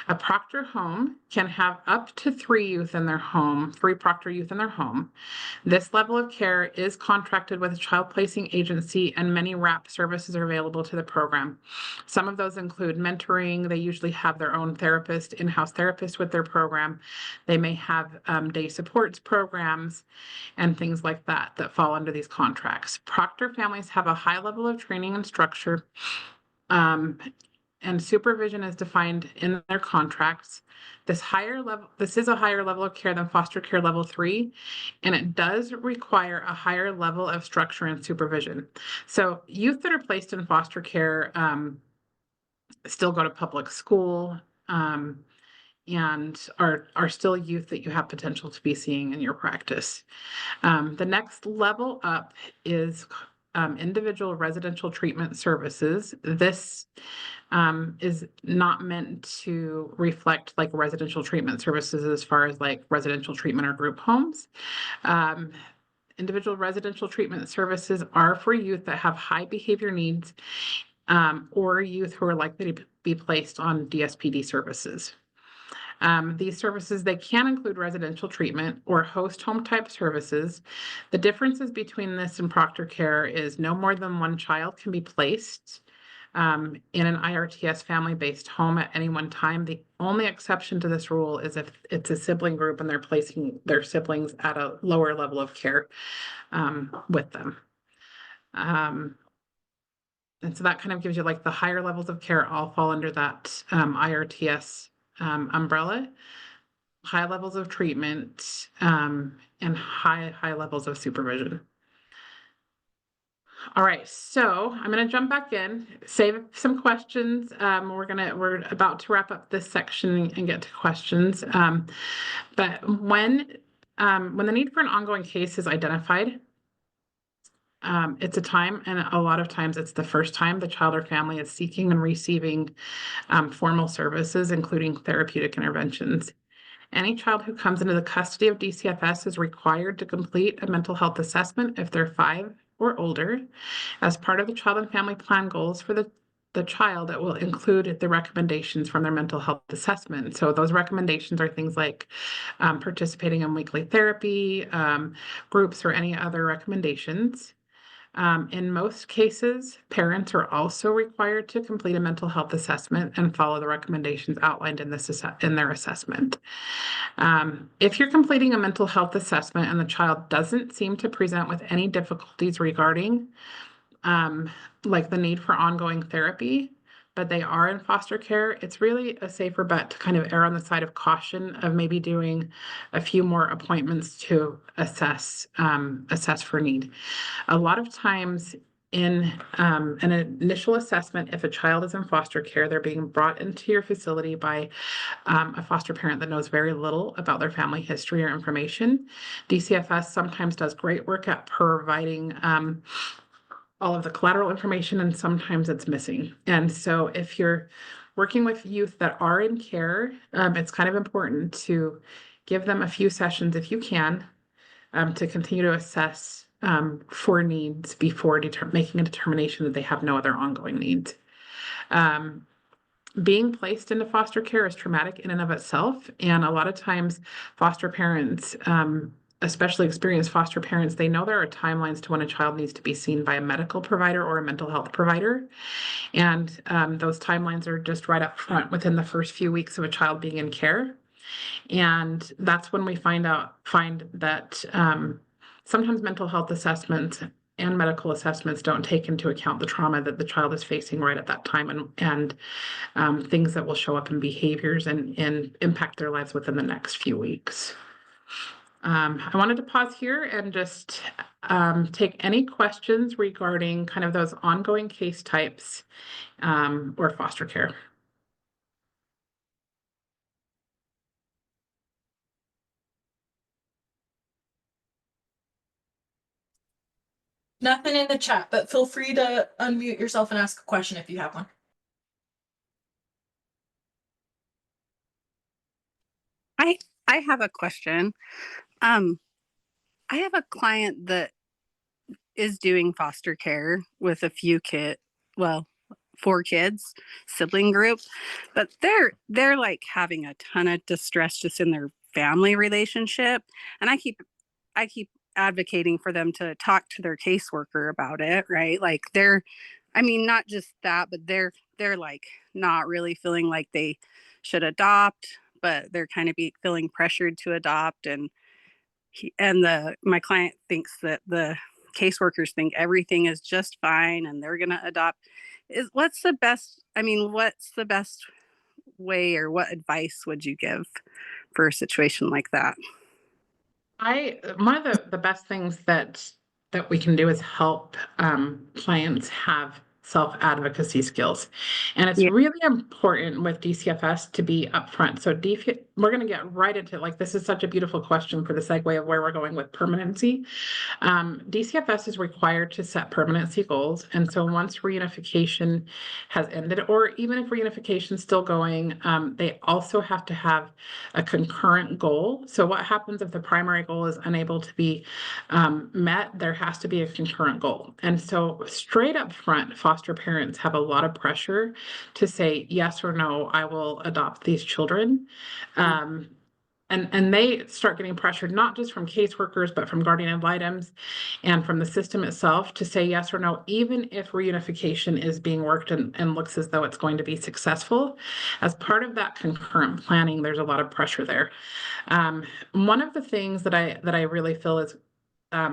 A proctor home can have up to 3 youth in their home, 3 proctor youth in their home. This level of care is contracted with a child placing agency, and many wrap services are available to the program. Some of those include mentoring. They usually have their own therapist, in-house therapist with their program. They may have day supports programs and things like that that fall under these contracts. Proctor families have a high level of training and structure. And supervision is defined in their contracts. This is a higher level of care than foster care level 3, and it does require a higher level of structure and supervision. So youth that are placed in foster care still go to public school and are still youth that you have potential to be seeing in your practice. The next level up is individual residential treatment services. This is not meant to reflect like residential treatment services as far as like residential treatment or group homes. Individual residential treatment services are for youth that have high behavior needs or youth who are likely to be placed on DSPD services. These services, they can include residential treatment or host home type services. The differences between this and Proctor Care is no more than one child can be placed in an IRTS family-based home at any one time. The only exception to this rule is if it's a sibling group and they're placing their siblings at a lower level of care with them. And so that kind of gives you like the higher levels of care all fall under that IRTS umbrella, high levels of treatment, and high levels of supervision. All right, so I'm going to jump back in, save some questions. We're about to wrap up this section and get to questions. But when the need for an ongoing case is identified, it's a time, and a lot of times it's the first time the child or family is seeking and receiving formal services, including therapeutic interventions. Any child who comes into the custody of DCFS is required to complete a mental health assessment if they're 5 or older. As part of the child and family plan goals for the child, it will include the recommendations from their mental health assessment. So those recommendations are things like participating in weekly therapy, groups, or any other recommendations. In most cases, parents are also required to complete a mental health assessment and follow the recommendations outlined in their assessment. If you're completing a mental health assessment and the child doesn't seem to present with any difficulties regarding like the need for ongoing therapy, but they are in foster care, it's really a safer bet to kind of err on the side of caution of maybe doing a few more appointments to assess for need. A lot of times in an initial assessment, if a child is in foster care, they're being brought into your facility by a foster parent that knows very little about their family history or information. DCFS sometimes does great work at providing all of the collateral information, and sometimes it's missing. And so if you're working with youth that are in care, it's kind of important to give them a few sessions if you can to continue to assess for needs before making a determination that they have no other ongoing needs. Being placed into foster care is traumatic in and of itself. And a lot of times foster parents, especially experienced foster parents, they know there are timelines to when a child needs to be seen by a medical provider or a mental health provider. And those timelines are just right up front within the first few weeks of a child being in care. And that's when we find that sometimes mental health assessments and medical assessments don't take into account the trauma that the child is facing right at that time, and things that will show up in behaviors and impact their lives within the next few weeks. I wanted to pause here and just take any questions regarding kind of those ongoing case types or foster care. Nothing in the chat, but feel free to unmute yourself and ask a question if you have one. I have a question. I have a client that is doing foster care with a few well, 4 kids, sibling group, but they're like having a ton of distress just in their family relationship, and I keep advocating for them to talk to their caseworker about it, right? Like I mean, not just that, but they're like not really feeling like they should adopt, but they're kind of feeling pressured to adopt, and my client thinks that the caseworkers think everything is just fine and they're going to adopt. What's the best way, or what advice would you give for a situation like that? One of the best things that we can do is help clients have self-advocacy skills. And it's Yeah. really important with DCFS to be upfront. So we're going to get right into like, this is such a beautiful question for the segue of where we're going with permanency. DCFS is required to set permanency goals. And so once reunification has ended, or even if reunification is still going, they also have to have a concurrent goal. So what happens if the primary goal is unable to be met? There has to be a concurrent goal. And so straight up front, foster foster parents have a lot of pressure to say yes or no, I will adopt these children. And they start getting pressured not just from caseworkers, but from guardian ad litems and from the system itself to say yes or no, even if reunification is being worked and looks as though it's going to be successful. As part of that concurrent planning, there's a lot of pressure there. One of the things that I really feel is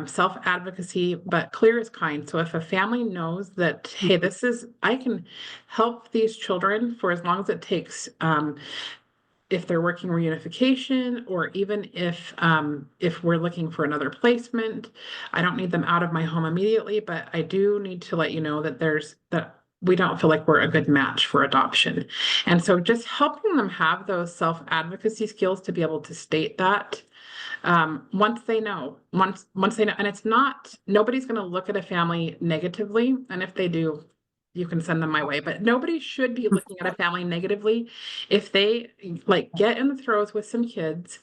self-advocacy, but clear is kind. So if a family knows that, hey, I can help these children for as long as it takes, if they're working reunification, or even if we're looking for another placement, I don't need them out of my home immediately, but I do need to let you know that we don't feel like we're a good match for adoption. And so just helping them have those self-advocacy skills to be able to state that once they know, and it's not, nobody's going to look at a family negatively. And if they do, you can send them my way, but nobody should be looking at a family negatively. If they like get in the throes with some kids,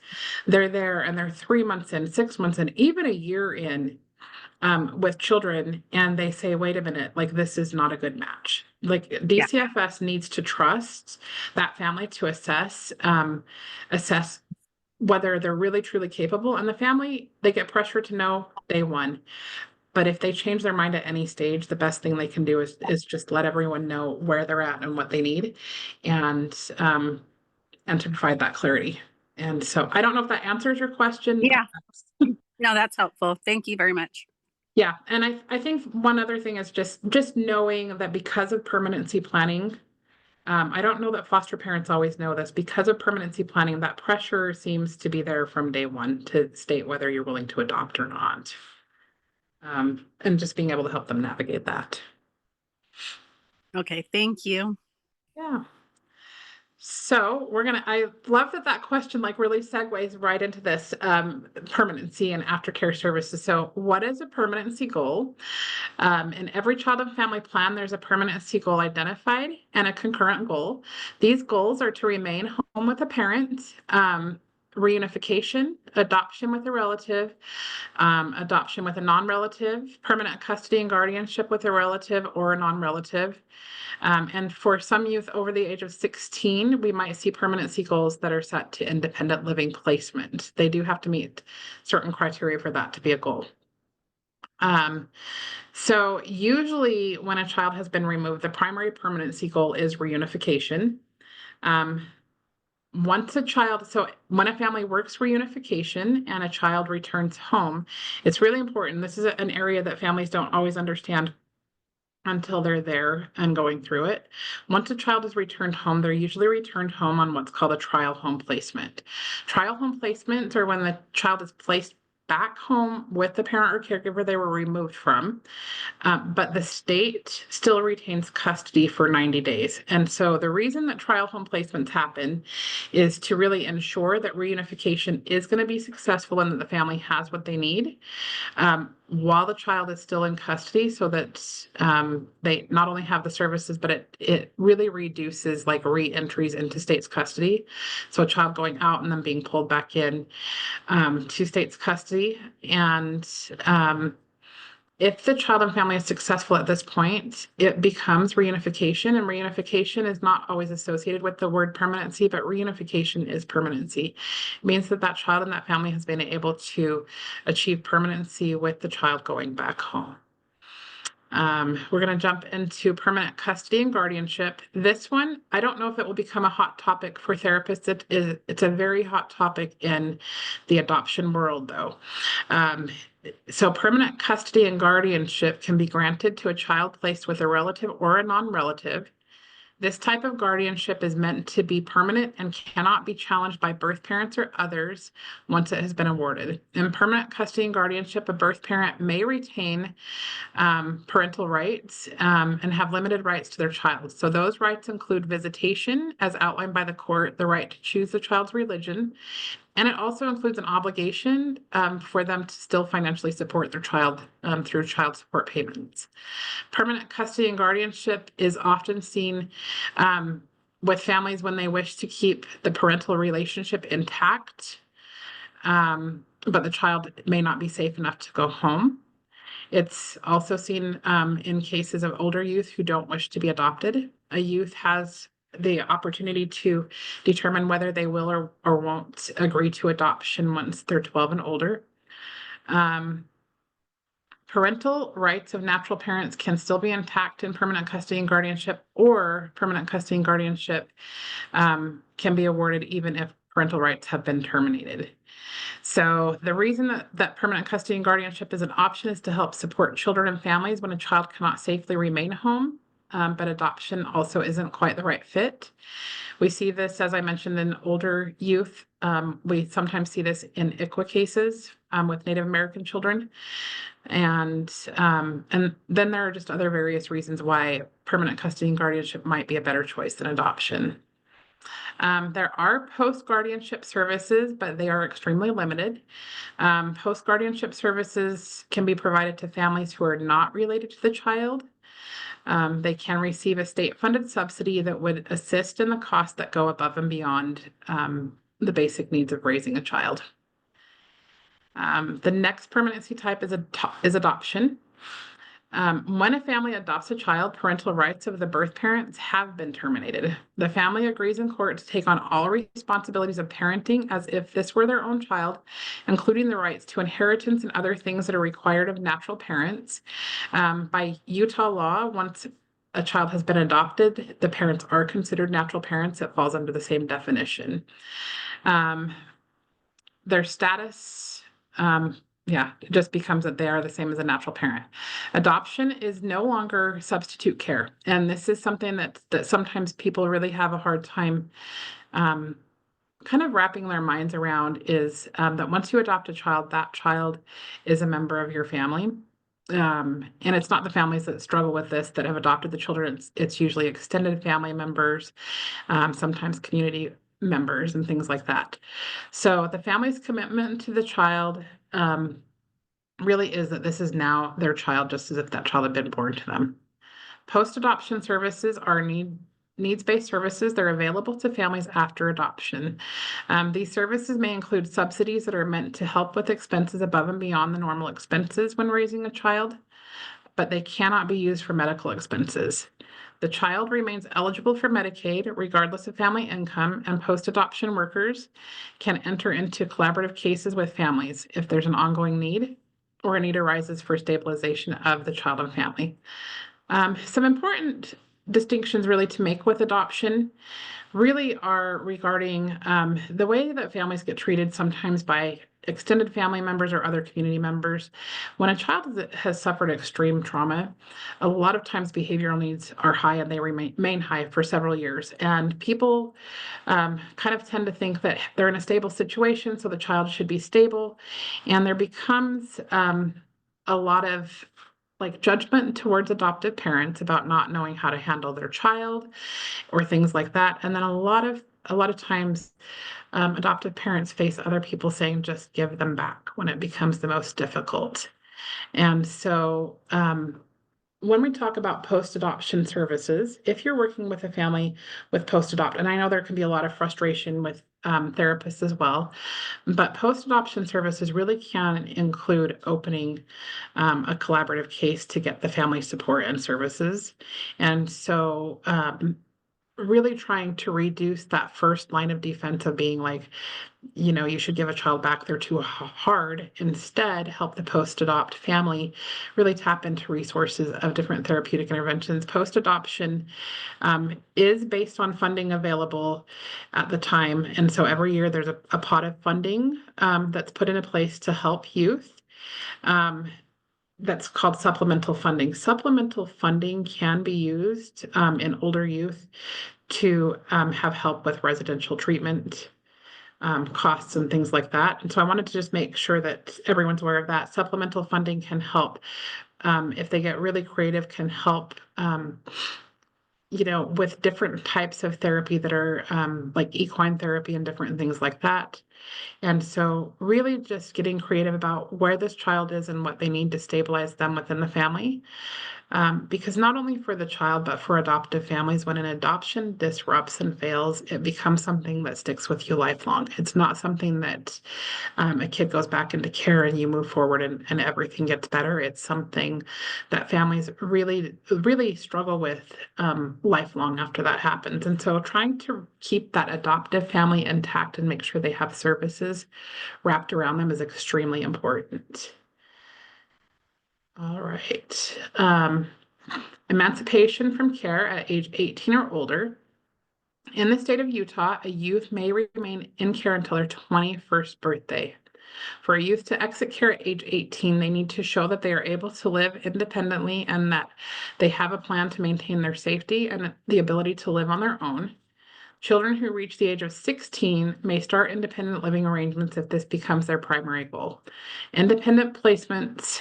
they're there and they're 3 months in, 6 months in, even a year in, with children, and they say, wait a minute, like this is not a good match. Like DCFS needs to trust that family to assess whether they're really truly capable, and the family, they get pressure to know day one. But if they change their mind at any stage, the best thing they can do is just let everyone know where they're at and what they need, and to provide that clarity. And so I don't know if that answers your question. Yeah. No, that's helpful. Thank you very much. Yeah. And I think one other thing is just knowing that because of permanency planning, I don't know that foster parents always know this, because of permanency planning, that pressure seems to be there from day one to state whether you're willing to adopt or not. And just being able to help them navigate that. Okay, thank you. Yeah. So I love that question like really segues right into this permanency and aftercare services. So what is a permanency goal? In every child and family plan, there's a permanency goal identified and a concurrent goal. These goals are to remain home with a parent, reunification, adoption with a relative, adoption with a non-relative, permanent custody and guardianship with a relative or a non-relative. And for some youth over the age of 16, we might see permanency goals that are set to independent living placement. They do have to meet certain criteria for that to be a goal. So usually when a child has been removed, the primary permanency goal is reunification. So when a family works reunification and a child returns home, it's really important. This is an area that families don't always understand until they're there and going through it. Once a child is returned home, they're usually returned home on what's called a trial home placement. Trial home placements are when the child is placed back home with the parent or caregiver they were removed from, but the state still retains custody for 90 days. And so the reason that trial home placements happen is to really ensure that reunification is going to be successful and that the family has what they need while the child is still in custody, so that they not only have the services, but it really reduces like re-entries into state's custody. So a child going out and then being pulled back in to state's custody. And if the child and family is successful at this point, it becomes reunification, and reunification is not always associated with the word permanency, but reunification is permanency. It means that that child and that family has been able to achieve permanency with the child going back home. We're going to jump into permanent custody and guardianship. This one, I don't know if it will become a hot topic for therapists. It's a very hot topic in the adoption world, though. So permanent custody and guardianship can be granted to a child placed with a relative or a non-relative. This type of guardianship is meant to be permanent and cannot be challenged by birth parents or others once it has been awarded. In permanent custody and guardianship, a birth parent may retain parental rights and have limited rights to their child. So those rights include visitation, as outlined by the court, the right to choose the child's religion, and it also includes an obligation for them to still financially support their child through child support payments. Permanent custody and guardianship is often seen with families when they wish to keep the parental relationship intact, but the child may not be safe enough to go home. It's also seen in cases of older youth who don't wish to be adopted. A youth has the opportunity to determine whether they will or won't agree to adoption once they're 12 and older. Parental rights of natural parents can still be intact in permanent custody and guardianship, or permanent custody and guardianship can be awarded even if parental rights have been terminated. So the reason that permanent custody and guardianship is an option is to help support children and families when a child cannot safely remain home, but adoption also isn't quite the right fit. We see this, as I mentioned, in older youth. We sometimes see this in ICWA cases with Native American children. And then there are just other various reasons why permanent custody and guardianship might be a better choice than adoption. There are post-guardianship services, but they are extremely limited. Post-guardianship services can be provided to families who are not related to the child. They can receive a state-funded subsidy that would assist in the costs that go above and beyond the basic needs of raising a child. The next permanency type is adoption. When a family adopts a child, parental rights of the birth parents have been terminated. The family agrees in court to take on all responsibilities of parenting as if this were their own child, including the rights to inheritance and other things that are required of natural parents. By Utah law, once a child has been adopted, the parents are considered natural parents. It falls under the same definition. Their status, it just becomes that they are the same as a natural parent. Adoption is no longer substitute care. And this is something that sometimes people really have a hard time kind of wrapping their minds around, is that once you adopt a child, that child is a member of your family. And it's not the families that struggle with this that have adopted the children. It's usually extended family members, sometimes community members and things like that. So the family's commitment to the child really is that this is now their child, just as if that child had been born to them. Post-adoption services are needs-based services. They're available to families after adoption. These services may include subsidies that are meant to help with expenses above and beyond the normal expenses when raising a child, but they cannot be used for medical expenses. The child remains eligible for Medicaid regardless of family income, and post-adoption workers can enter into collaborative cases with families if there's an ongoing need or a need arises for stabilization of the child and family. Some important distinctions really to make with adoption really are regarding the way that families get treated sometimes by extended family members or other community members. When a child has suffered extreme trauma, a lot of times behavioral needs are high, and they remain high for several years. And people kind of tend to think that they're in a stable situation, so the child should be stable. And there becomes a lot of judgment towards adoptive parents about not knowing how to handle their child or things like that. And then a lot of times adoptive parents face other people saying, just give them back, when it becomes the most difficult. And so when we talk about post-adoption services, if you're working with a family with post-adopt, and I know there can be a lot of frustration with therapists as well, but post-adoption services really can include opening a collaborative case to get the family support and services. And so really trying to reduce that first line of defense of being like, you should give a child back, they're too hard. Instead, help the post-adopt family really tap into resources of different therapeutic interventions. Post-adoption is based on funding available at the time. And so every year there's a pot of funding that's put into place to help youth. That's called supplemental funding. Supplemental funding can be used in older youth to have help with residential treatment costs and things like that. And so I wanted to just make sure that everyone's aware of that. Supplemental funding can help, if they get really creative, can help, with different types of therapy that are like equine therapy and different things like that. And so really just getting creative about where this child is and what they need to stabilize them within the family. Because not only for the child, but for adoptive families, when an adoption disrupts and fails, it becomes something that sticks with you lifelong. It's not something that a kid goes back into care and you move forward and everything gets better. It's something that families really, really struggle with lifelong after that happens. And so trying to keep that adoptive family intact and make sure they have services wrapped around them is extremely important. All right. Emancipation from care at age 18 or older. In the state of Utah, a youth may remain in care until their 21st birthday. For a youth to exit care at age 18, they need to show that they are able to live independently and that they have a plan to maintain their safety and the ability to live on their own. Children who reach the age of 16 may start independent living arrangements if this becomes their primary goal. Independent placements,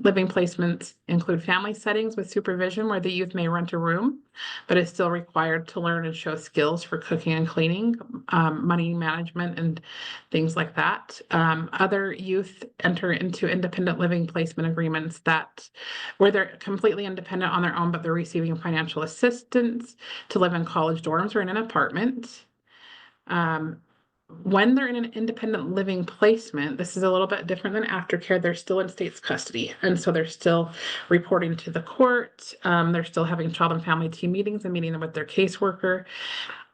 living placements include family settings with supervision where the youth may rent a room, but is still required to learn and show skills for cooking and cleaning, money management, and things like that. Other youth enter into independent living placement agreements where they're completely independent on their own, but they're receiving financial assistance to live in college dorms or in an apartment. When they're in an independent living placement, this is a little bit different than aftercare. They're still in state's custody. And so they're still reporting to the court. They're still having child and family team meetings and meeting with their caseworker,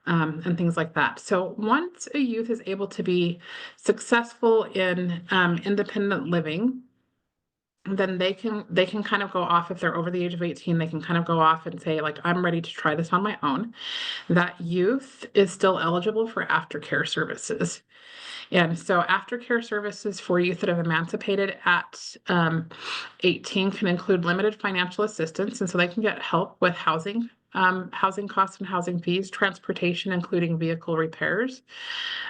and things like that. So once a youth is able to be successful in independent living, then they can kind of go off. If they're over the age of 18, they can kind of go off and say, like, I'm ready to try this on my own. That youth is still eligible for aftercare services. And so aftercare services for youth that have emancipated at 18 can include limited financial assistance. And so they can get help with housing costs and housing fees, transportation, including vehicle repairs.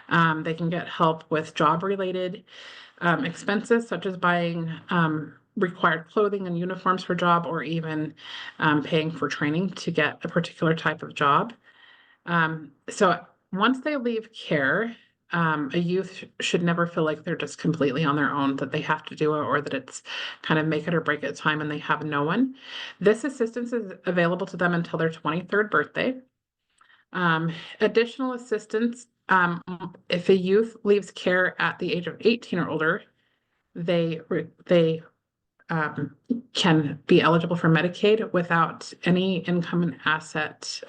They can get help with job-related expenses, such as buying required clothing and uniforms for job, or even paying for training to get a particular type of job. So once they leave care, a youth should never feel like they're just completely on their own, that they have to do it, or that it's kind of make it or break it time and they have no one. This assistance is available to them until their 23rd birthday. Additional assistance, if a youth leaves care at the age of 18 or older, they can be eligible for Medicaid without any income and asset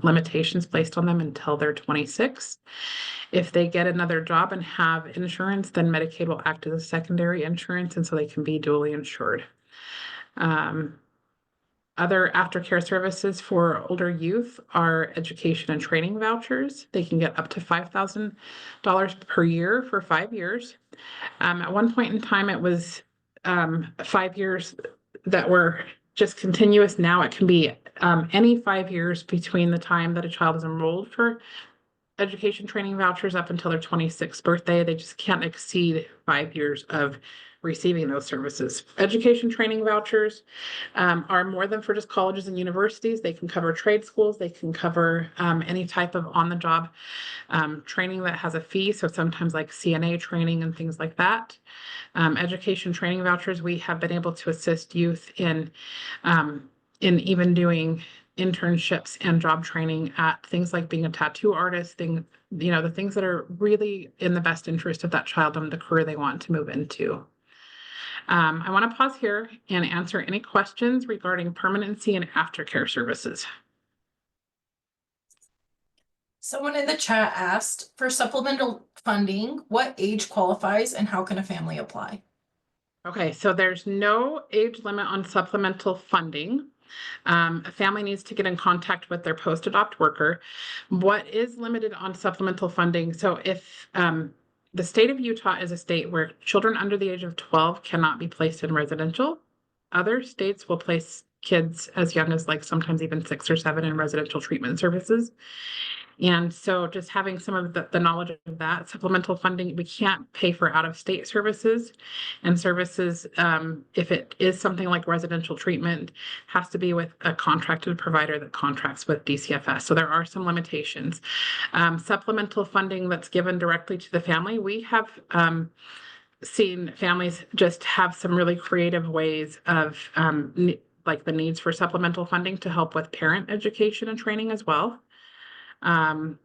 limitations placed on them until they're 26. If they get another job and have insurance, then Medicaid will act as a secondary insurance, and so they can be dually insured. Other aftercare services for older youth are education and training vouchers. They can get up to $5,000 per year for 5 years. At one point in time, it was 5 years that were just continuous. Now it can be any 5 years between the time that a child is enrolled for education training vouchers up until their 26th birthday. They just can't exceed 5 years of receiving those services. Education training vouchers are more than for just colleges and universities. They can cover trade schools. They can cover any type of on-the-job training that has a fee. So sometimes like CNA training and things like that. Education training vouchers, we have been able to assist youth in even doing internships and job training at things like being a tattoo artist, the things that are really in the best interest of that child and the career they want to move into. I want to pause here and answer any questions regarding permanency and aftercare services. Someone in the chat asked, for supplemental funding, what age qualifies and how can a family apply? Okay, so there's no age limit on supplemental funding. A family needs to get in contact with their post-adopt worker. What is limited on supplemental funding? So if the state of Utah is a state where children under the age of 12 cannot be placed in residential. Other states will place kids as young as like sometimes even 6 or 7 in residential treatment services. And so just having some of the knowledge of that supplemental funding, we can't pay for out-of-state services, and services, if it is something like residential treatment, has to be with a contracted provider that contracts with DCFS. So there are some limitations. Supplemental funding that's given directly to the family, we have seen families just have some really creative ways of like the needs for supplemental funding to help with parent education and training as well. And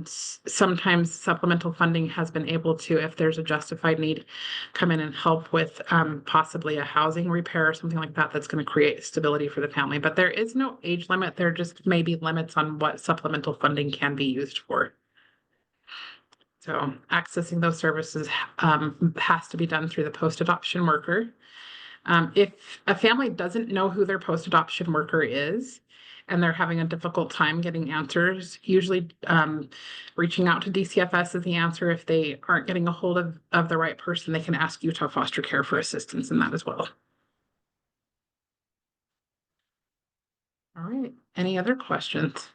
sometimes supplemental funding has been able to, if there's a justified need, come in and help with possibly a housing repair or something like that that's going to create stability for the family. But there is no age limit. There just may be limits on what supplemental funding can be used for. So accessing those services has to be done through the post-adoption worker. If a family doesn't know who their post-adoption worker is, and they're having a difficult time getting answers, usually reaching out to DCFS is the answer. If they aren't getting a hold of the right person, they can ask Utah Foster Care for assistance in that as well. All right, any other questions?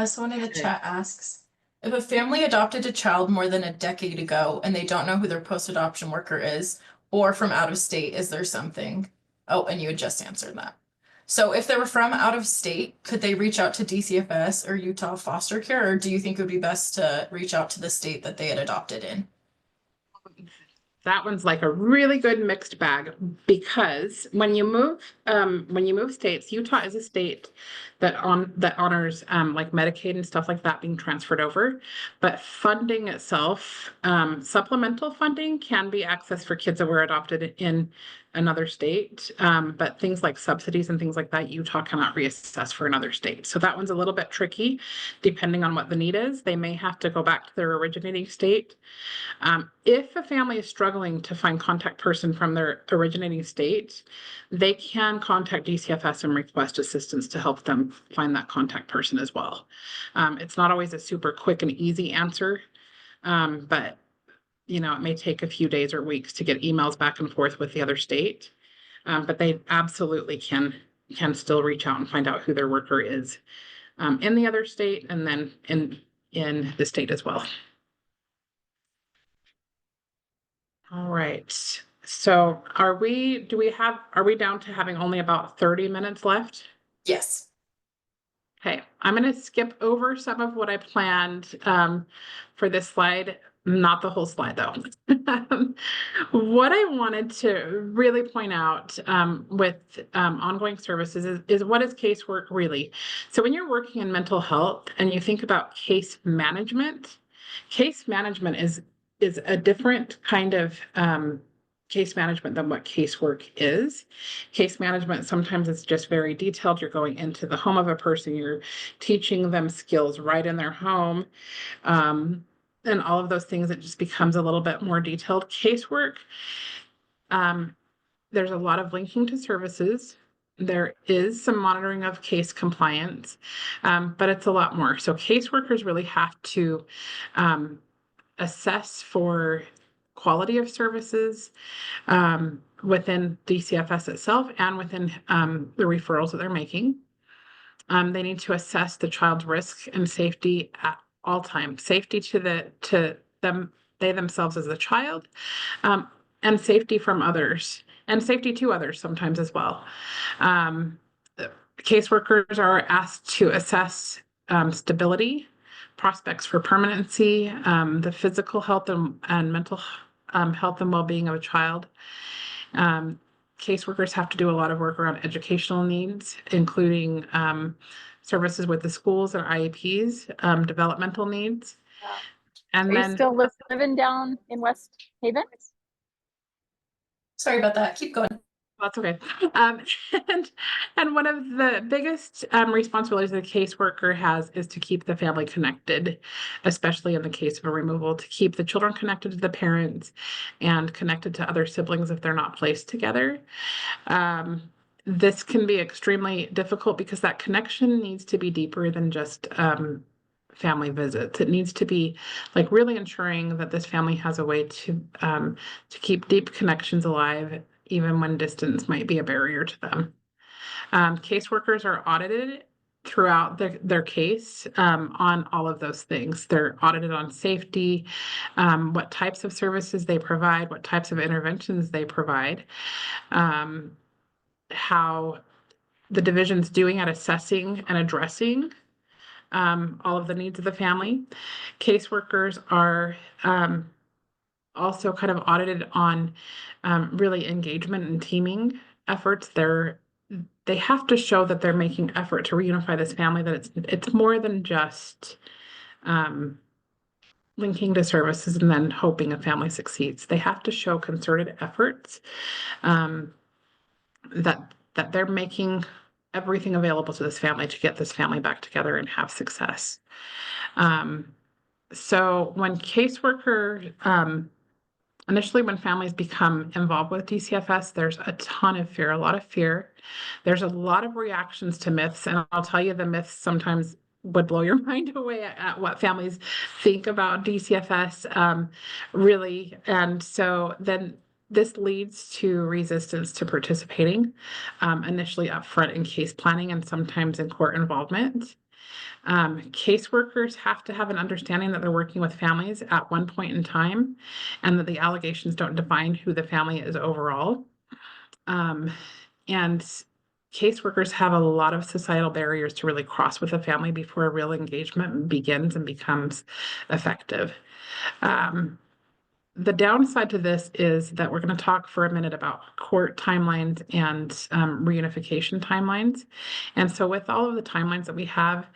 Someone in the Okay. chat asks, if a family adopted a child more than a decade ago and they don't know who their post-adoption worker is, or from out of state, is there something? Oh, and you had just answered that. So if they were from out of state, could they reach out to DCFS or Utah Foster Care, or do you think it would be best to reach out to the state that they had adopted in? That one's like a really good mixed bag, because when you move states, Utah is a state that honors like Medicaid and stuff like that being transferred over. But funding itself, supplemental funding can be accessed for kids that were adopted in another state. But things like subsidies and things like that, Utah cannot reassess for another state. So that one's a little bit tricky, depending on what the need is. They may have to go back to their originating state. If a family is struggling to find contact person from their originating state, they can contact DCFS and request assistance to help them find that contact person as well. It's not always a super quick and easy answer, but you know, it may take a few days or weeks to get emails back and forth with the other state. But they absolutely can still reach out and find out who their worker is in the other state, and then in the state as well. All right. So are we down to having only about 30 minutes left? Yes. Okay, I'm going to skip over some of what I planned for this slide, not the whole slide though. What I wanted to really point out with ongoing services is what is casework really? So when you're working in mental health and you think about case management is a different kind of case management than what casework is. Case management sometimes is just very detailed. You're going into the home of a person, you're teaching them skills right in their home, and all of those things. It just becomes a little bit more detailed. Casework, there's a lot of linking to services. There is some monitoring of case compliance, but it's a lot more. So caseworkers really have to assess for quality of services within DCFS itself and within the referrals that they're making. They need to assess the child's risk and safety at all times. Safety to them, they themselves as the child, and safety from others, and safety to others sometimes as well. Caseworkers are asked to assess stability, prospects for permanency, the physical health and mental health and well-being of a child. Caseworkers have to do a lot of work around educational needs, including services with the schools and IEPs, developmental needs. And Are then you still living down in West Haven? Sorry about that. Keep going. that's okay. And one of the biggest responsibilities the caseworker has is to keep the family connected, especially in the case of a removal, to keep the children connected to the parents and connected to other siblings if they're not placed together. This can be extremely difficult because that connection needs to be deeper than just family visits. It needs to be like really ensuring that this family has a way to keep deep connections alive even when distance might be a barrier to them. Caseworkers are audited throughout their case on all of those things. They're audited on safety, what types of services they provide, what types of interventions they provide, how the division's doing at assessing and addressing all of the needs of the family. Caseworkers are also kind of audited on really engagement and teaming efforts. They have to show that they're making effort to reunify this family, that it's more than just linking to services and then hoping a family succeeds. They have to show concerted efforts that they're making everything available to this family to get this family back together and have success. So when caseworker initially, when families become involved with DCFS, there's a ton of fear, a lot of fear. There's a lot of reactions to myths, and I'll tell you, the myths sometimes would blow your mind away at what families think about DCFS, really. And so then this leads to resistance to participating, initially upfront in case planning and sometimes in court involvement. Caseworkers have to have an understanding that they're working with families at one point in time and that the allegations don't define who the family is overall. And caseworkers have a lot of societal barriers to really cross with a family before a real engagement begins and becomes effective. The downside to this is that we're going to talk for a minute about court timelines and reunification timelines. And so with all of the timelines that we have,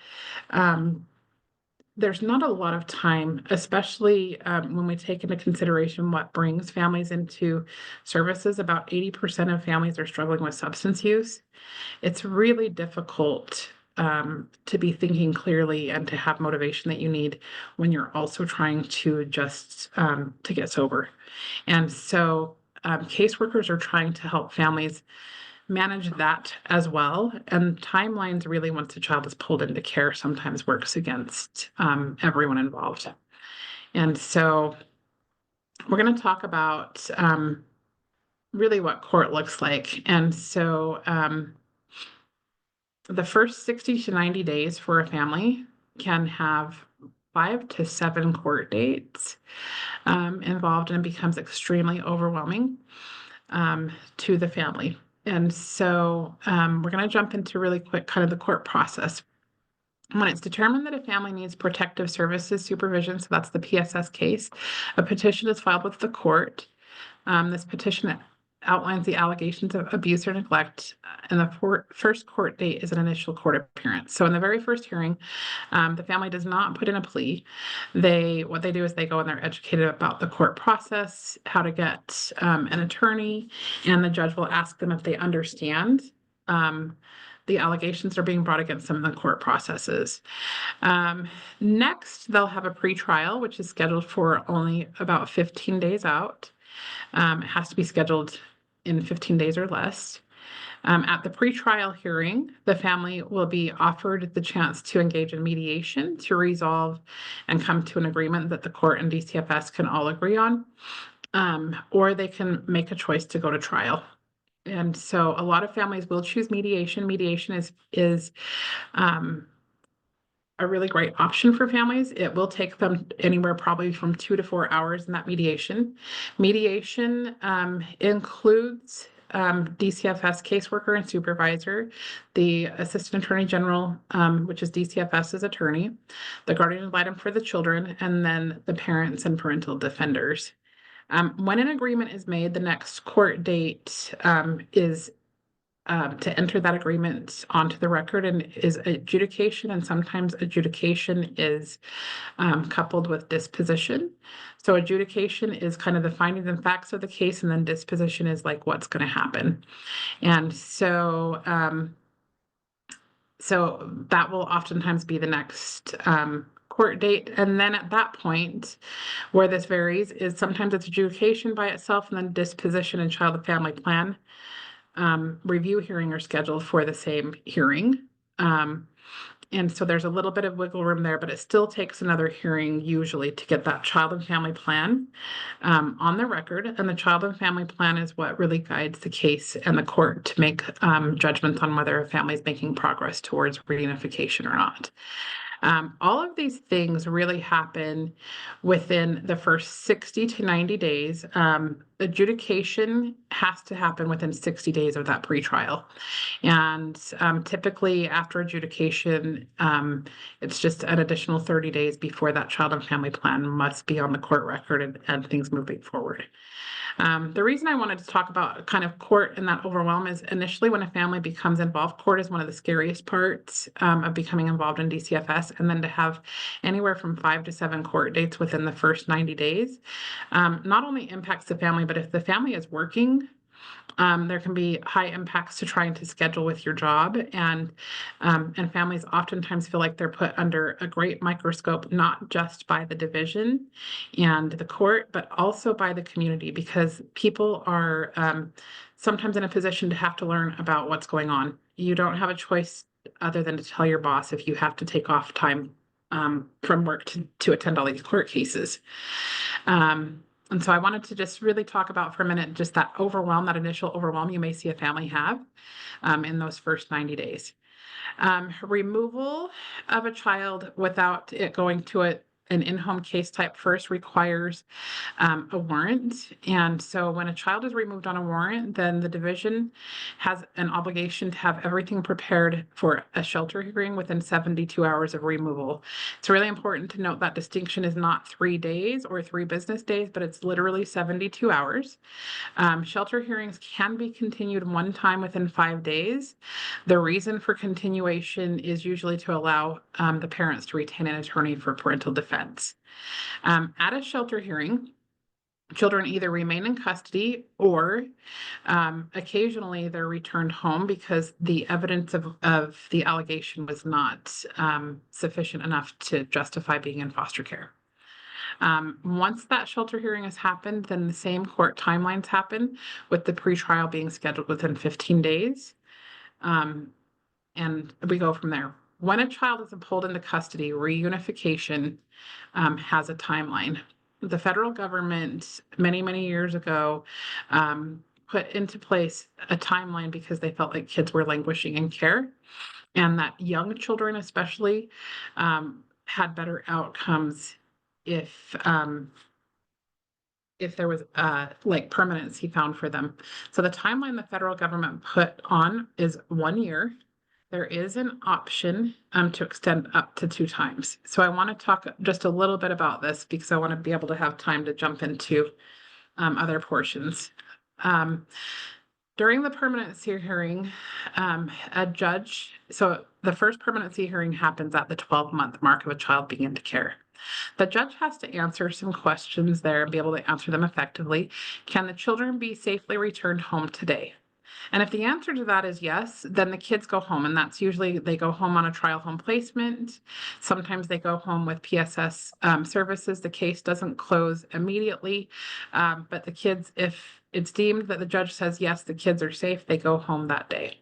there's not a lot of time, especially when we take into consideration what brings families into services. About 80% of families are struggling with substance use. It's really difficult to be thinking clearly and to have motivation that you need when you're also trying to just to get sober. And so caseworkers are trying to help families manage that as well. And timelines really, once a child is pulled into care, sometimes works against everyone involved. And so we're going to talk about really what court looks like. And so the first 60 to 90 days for a family can have 5 to 7 court dates involved, and it becomes extremely overwhelming to the family. And so we're going to jump into really quick kind of the court process. When it's determined that a family needs protective services supervision, so that's the PSS case, a petition is filed with the court. This petition outlines the allegations of abuse or neglect, and the first court date is an initial court appearance. So in the very first hearing, the family does not put in a plea. What they do is they go and they're educated about the court process, how to get an attorney, and the judge will ask them if they understand the allegations that are being brought against them in the court processes. Next, they'll have a pretrial, which is scheduled for only about 15 days out. It has to be scheduled in 15 days or less. At the pretrial hearing, the family will be offered the chance to engage in mediation to resolve and come to an agreement that the court and DCFS can all agree on, or they can make a choice to go to trial. And so a lot of families will choose mediation. Mediation is a really great option for families. It will take them anywhere probably from 2 to 4 hours in that mediation. Mediation includes DCFS caseworker and supervisor, the assistant attorney general, which is DCFS's attorney, the guardian ad litem for the children, and then the parents and parental defenders. When an agreement is made, the next court date is to enter that agreement onto the record, and is adjudication, and sometimes adjudication is coupled with disposition. So adjudication is kind of the findings and facts of the case, and then disposition is like what's going to happen. And so so that will oftentimes be the next court date. And then at that point, where this varies is sometimes it's adjudication by itself, and then disposition and child and family plan review hearing are scheduled for the same hearing. And so there's a little bit of wiggle room there, but it still takes another hearing usually to get that child and family plan on the record. And the child and family plan is what really guides the case and the court to make judgments on whether a family is making progress towards reunification or not. All of these things really happen within the first 60 to 90 days. Adjudication has to happen within 60 days of that pretrial. And typically after adjudication, it's just an additional 30 days before that child and family plan must be on the court record and things moving forward. The reason I wanted to talk about kind of court and that overwhelm is initially when a family becomes involved, court is one of the scariest parts of becoming involved in DCFS. And then to have anywhere from 5 to 7 court dates within the first 90 days, not only impacts the family, but if the family is working, there can be high impacts to trying to schedule with your job, and families oftentimes feel like they're put under a great microscope, not just by the division and the court, but also by the community, because people are sometimes in a position to have to learn about what's going on. You don't have a choice other than to tell your boss if you have to take off time from work to attend all these court cases. And so I wanted to just really talk about for a minute just that overwhelm, that initial overwhelm you may see a family have in those first 90 days. Removal of a child without it going to an in-home case type first requires a warrant. And so when a child is removed on a warrant, then the division has an obligation to have everything prepared for a shelter hearing within 72 hours of removal. It's really important to note that distinction is not 3 days or 3 business days, but it's literally 72 hours. Shelter hearings can be continued one time within 5 days. The reason for continuation is usually to allow the parents to retain an attorney for parental defense. At a shelter hearing, children either remain in custody or occasionally they're returned home because the evidence of the allegation was not sufficient enough to justify being in foster care. Once that shelter hearing has happened, then the same court timelines happen, with the pretrial being scheduled within 15 days. And we go from there. When a child is pulled into custody, reunification has a timeline. The federal government, many, many years ago, put into place a timeline because they felt like kids were languishing in care, and that young children especially had better outcomes if there was like permanency found for them. So the timeline the federal government put on is 1 year. There is an option to extend up to 2 times. So I want to talk just a little bit about this because I want to be able to have time to jump into other portions. During the permanency hearing, a judge, so the first permanency hearing happens at the 12-month mark of a child being into care. The judge has to answer some questions there and be able to answer them effectively. Can the children be safely returned home today? And if the answer to that is yes, then the kids go home, and that's usually they go home on a trial home placement. Sometimes they go home with PSS services. The case doesn't close immediately, but the kids, if it's deemed that the judge says yes, the kids are safe, they go home that day.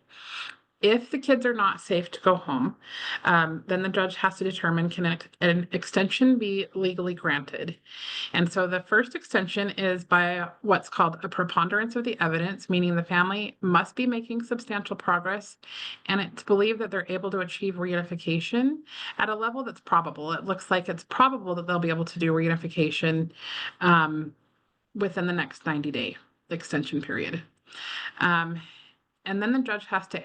If the kids are not safe to go home, then the judge has to determine, can an extension be legally granted? And so the first extension is by what's called a preponderance of the evidence, meaning the family must be making substantial progress, and it's believed that they're able to achieve reunification at a level that's probable. It looks like it's probable that they'll be able to do reunification within the next 90-day extension period. And then the judge has to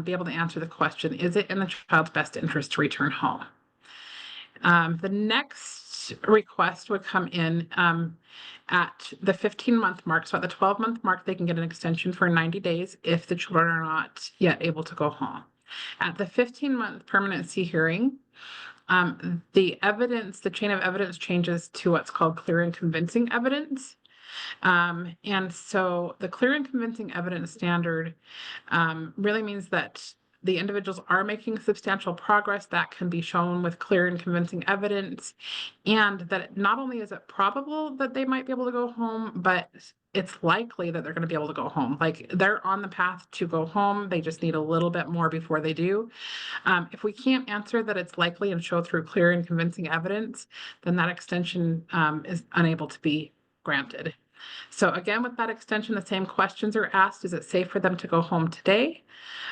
be able to answer the question, is it in the child's best interest to return home? The next request would come in at the 15-month mark. So at the 12-month mark, they can get an extension for 90 days if the children are not yet able to go home. At the 15-month permanency hearing, the chain of evidence changes to what's called clear and convincing evidence. And so the clear and convincing evidence standard really means that the individuals are making substantial progress that can be shown with clear and convincing evidence, and that not only is it probable that they might be able to go home, but it's likely that they're going to be able to go home. Like they're on the path to go home. They just need a little bit more before they do. If we can't answer that it's likely and show through clear and convincing evidence, then that extension is unable to be granted. So again, with that extension, the same questions are asked. Is it safe for them to go home today?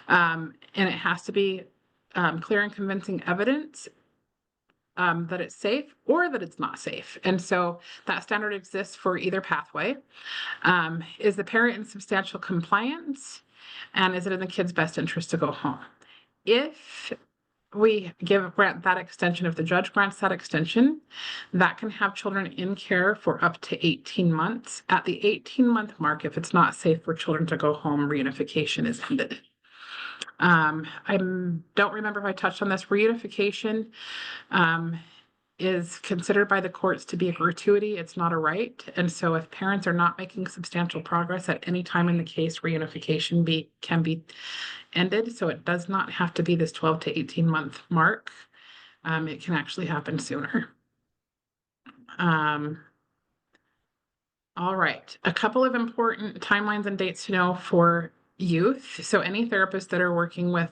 And it has to be clear and convincing evidence that it's safe or that it's not safe. And so that standard exists for either pathway. Is the parent in substantial compliance? And is it in the kid's best interest to go home? If we grant that extension, if the judge grants that extension, that can have children in care for up to 18 months. At the 18-month mark, if it's not safe for children to go home, reunification is ended. I don't remember if I touched on this. Reunification is considered by the courts to be a gratuity. It's not a right. And so if parents are not making substantial progress at any time in the case, reunification can be ended. So it does not have to be this 12 to 18 month mark. It can actually happen sooner. All right, a couple of important timelines and dates to know for youth. So any therapists that are working with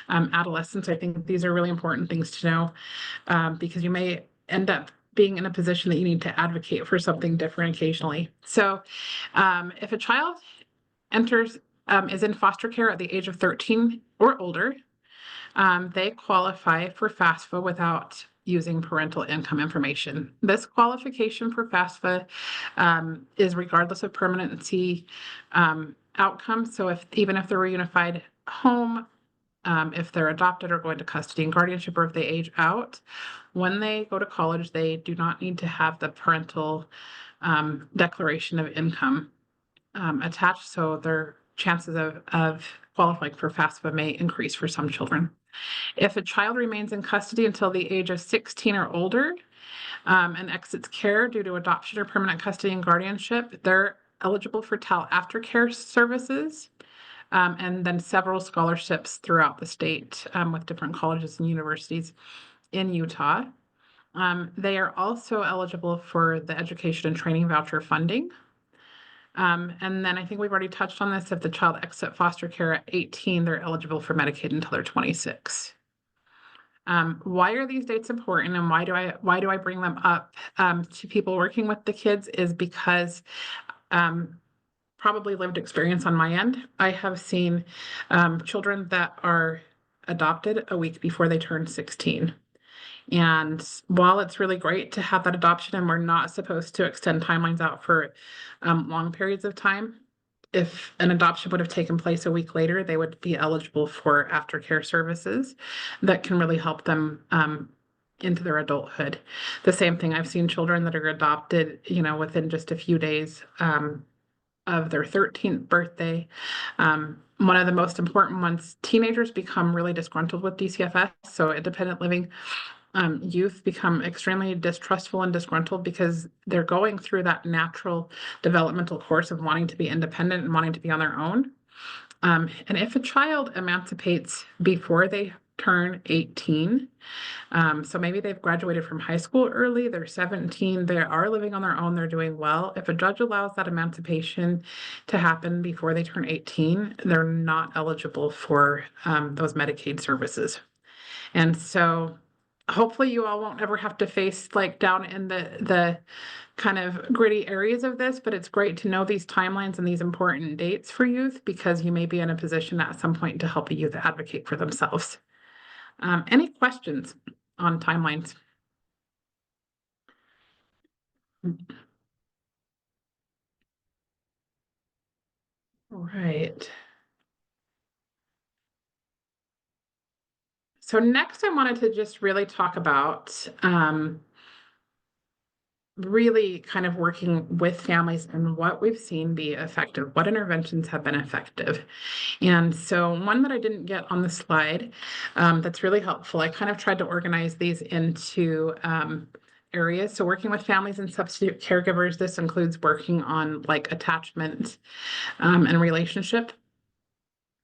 adolescents, I think these are really important things to know because you may end up being in a position that you need to advocate for something different occasionally. So if a child is in foster care at the age of 13 or older, they qualify for FAFSA without using parental income information. This qualification for FAFSA is regardless of permanency outcome. So even if they're reunified home, if they're adopted or going to custody and guardianship, or if they age out, when they go to college, they do not need to have the parental declaration of income attached. So their chances of qualifying for FAFSA may increase for some children. If a child remains in custody until the age of 16 or older and exits care due to adoption or permanent custody and guardianship, they're eligible for TAL aftercare services and then several scholarships throughout the state with different colleges and universities in Utah. They are also eligible for the education and training voucher funding. And then I think we've already touched on this. If the child exits foster care at 18, they're eligible for Medicaid until they're 26. Why are these dates important, and why do I bring them up to people working with the kids is because probably lived experience on my end. I have seen children that are adopted a week before they turn 16. And while it's really great to have that adoption, and we're not supposed to extend timelines out for long periods of time, if an adoption would have taken place a week later, they would be eligible for aftercare services that can really help them into their adulthood. The same thing, I've seen children that are adopted, within just a few days of their 13th birthday. One of the most important ones, teenagers become really disgruntled with DCFS. So independent living youth become extremely distrustful and disgruntled because they're going through that natural developmental course of wanting to be independent and wanting to be on their own. And if a child emancipates before they turn 18, so maybe they've graduated from high school early, they're 17, they are living on their own, they're doing well. If a judge allows that emancipation to happen before they turn 18, they're not eligible for those Medicaid services. And so hopefully you all won't ever have to face like down in the kind of gritty areas of this, but it's great to know these timelines and these important dates for youth because you may be in a position at some point to help a youth advocate for themselves. Any questions on timelines? All right. So next I wanted to just really talk about really kind of working with families and what we've seen be effective, what interventions have been effective. And so one that I didn't get on the slide that's really helpful, I kind of tried to organize these into areas. So working with families and substitute caregivers, this includes working on like attachment and relationship.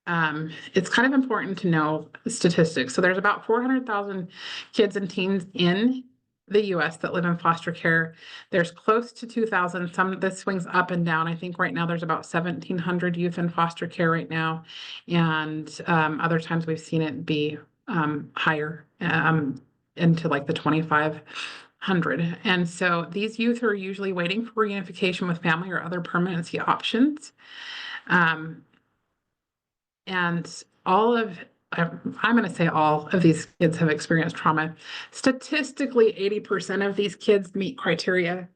It's kind of important to know statistics. So there's about 400,000 kids and teens in the US that live in foster care. There's close to 2,000. This swings up and down. I think right now there's about 1,700 youth in foster care right now. And other times we've seen it be higher, into like the 2,500. And so these youth are usually waiting for reunification with family or other permanency options. And I'm going to say all of these kids have experienced trauma. Statistically, 80% of these kids meet criteria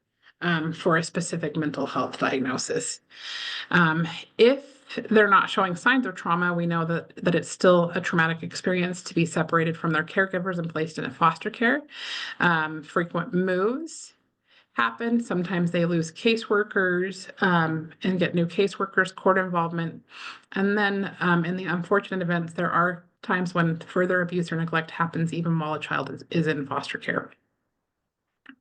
for a specific mental health diagnosis. If they're not showing signs of trauma, we know that it's still a traumatic experience to be separated from their caregivers and placed in a foster care. Frequent moves happen. Sometimes they lose caseworkers and get new caseworkers, court involvement. And then in the unfortunate events, there are times when further abuse or neglect happens even while a child is in foster care.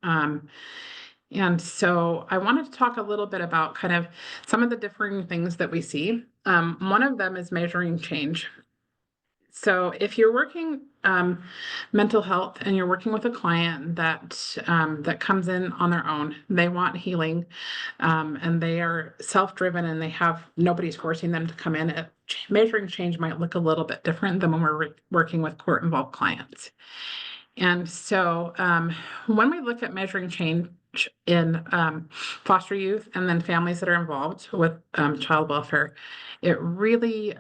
And so I wanted to talk a little bit about kind of some of the differing things that we see. One of them is measuring change. So if you're working mental health and you're working with a client that comes in on their own, they want healing, and they are self-driven and they have nobody's forcing them to come in. Measuring change might look a little bit different than when we're working with court-involved clients. And so when we look at measuring change in foster youth and then families that are involved with child welfare, it really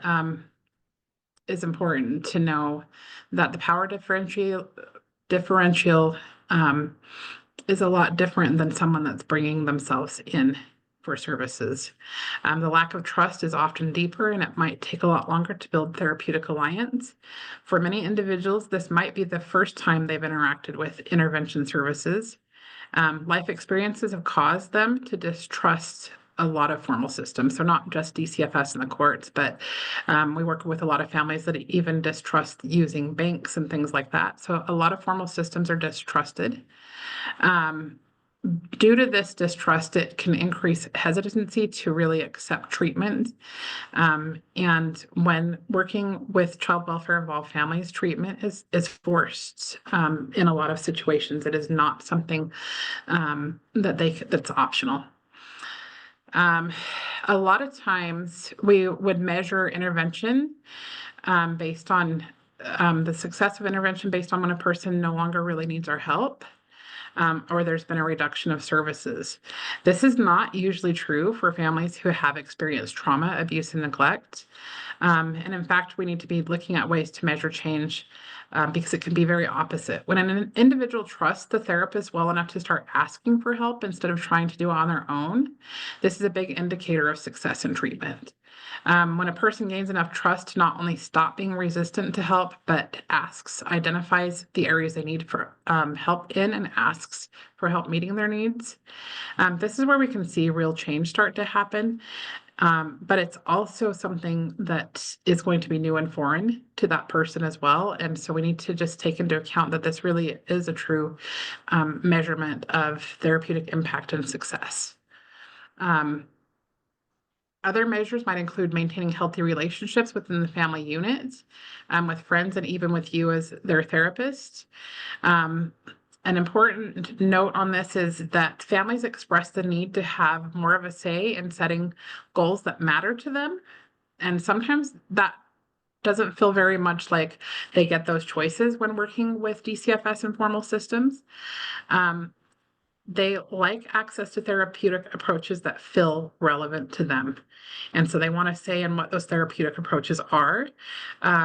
is important to know that the power differential is a lot different than someone that's bringing themselves in for services. The lack of trust is often deeper and it might take a lot longer to build therapeutic alliance. For many individuals, this might be the first time they've interacted with intervention services. Life experiences have caused them to distrust a lot of formal systems. So not just DCFS and the courts, but we work with a lot of families that even distrust using banks and things like that. So a lot of formal systems are distrusted. Due to this distrust, it can increase hesitancy to really accept treatment. And when working with child welfare involved families, treatment is forced in a lot of situations. It is not something that's optional. A lot of times we would measure intervention based on the success of intervention based on when a person no longer really needs our help. Or there's been a reduction of services. This is not usually true for families who have experienced trauma, abuse, and neglect. And in fact, we need to be looking at ways to measure change because it can be very opposite. When an individual trusts the therapist well enough to start asking for help instead of trying to do it on their own, this is a big indicator of success in treatment. When a person gains enough trust to not only stop being resistant to help, but identifies the areas they need for help in and asks for help meeting their needs. This is where we can see real change start to happen. But it's also something that is going to be new and foreign to that person as well. And so we need to just take into account that this really is a true measurement of therapeutic impact and success. Other measures might include maintaining healthy relationships within the family unit, with friends and even with you as their therapist. An important note on this is that families express the need to have more of a say in setting goals that matter to them. And sometimes that doesn't feel very much like they get those choices when working with DCFS and formal systems. They like access to therapeutic approaches that feel relevant to them. And so they want to say in what those therapeutic approaches are.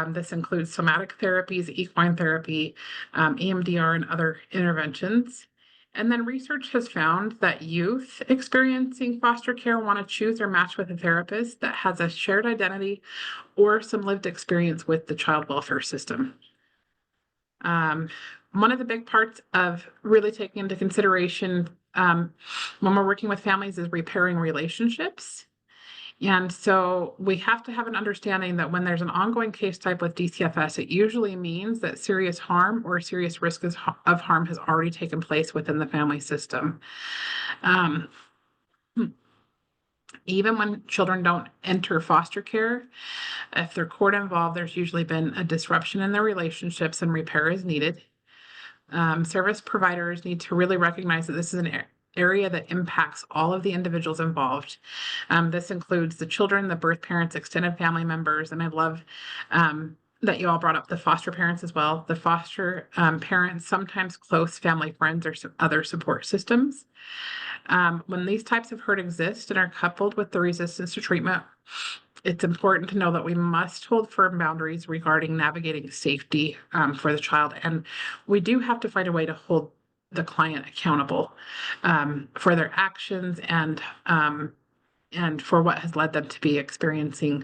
This includes somatic therapies, equine therapy, EMDR, and other interventions. And then research has found that youth experiencing foster care want to choose or match with a therapist that has a shared identity or some lived experience with the child welfare system. One of the big parts of really taking into consideration when we're working with families is repairing relationships. And so we have to have an understanding that when there's an ongoing case type with DCFS, it usually means that serious harm or serious risk of harm has already taken place within the family system. Even when children don't enter foster care, if they're court involved, there's usually been a disruption in their relationships and repair is needed. Service providers need to really recognize that this is an area that impacts all of the individuals involved. This includes the children, the birth parents, extended family members, and I love that you all brought up the foster parents as well. The foster parents, sometimes close family friends or some other support systems. When these types of hurt exist and are coupled with the resistance to treatment, it's important to know that we must hold firm boundaries regarding navigating safety for the child. And we do have to find a way to hold the client accountable for their actions and for what has led them to be experiencing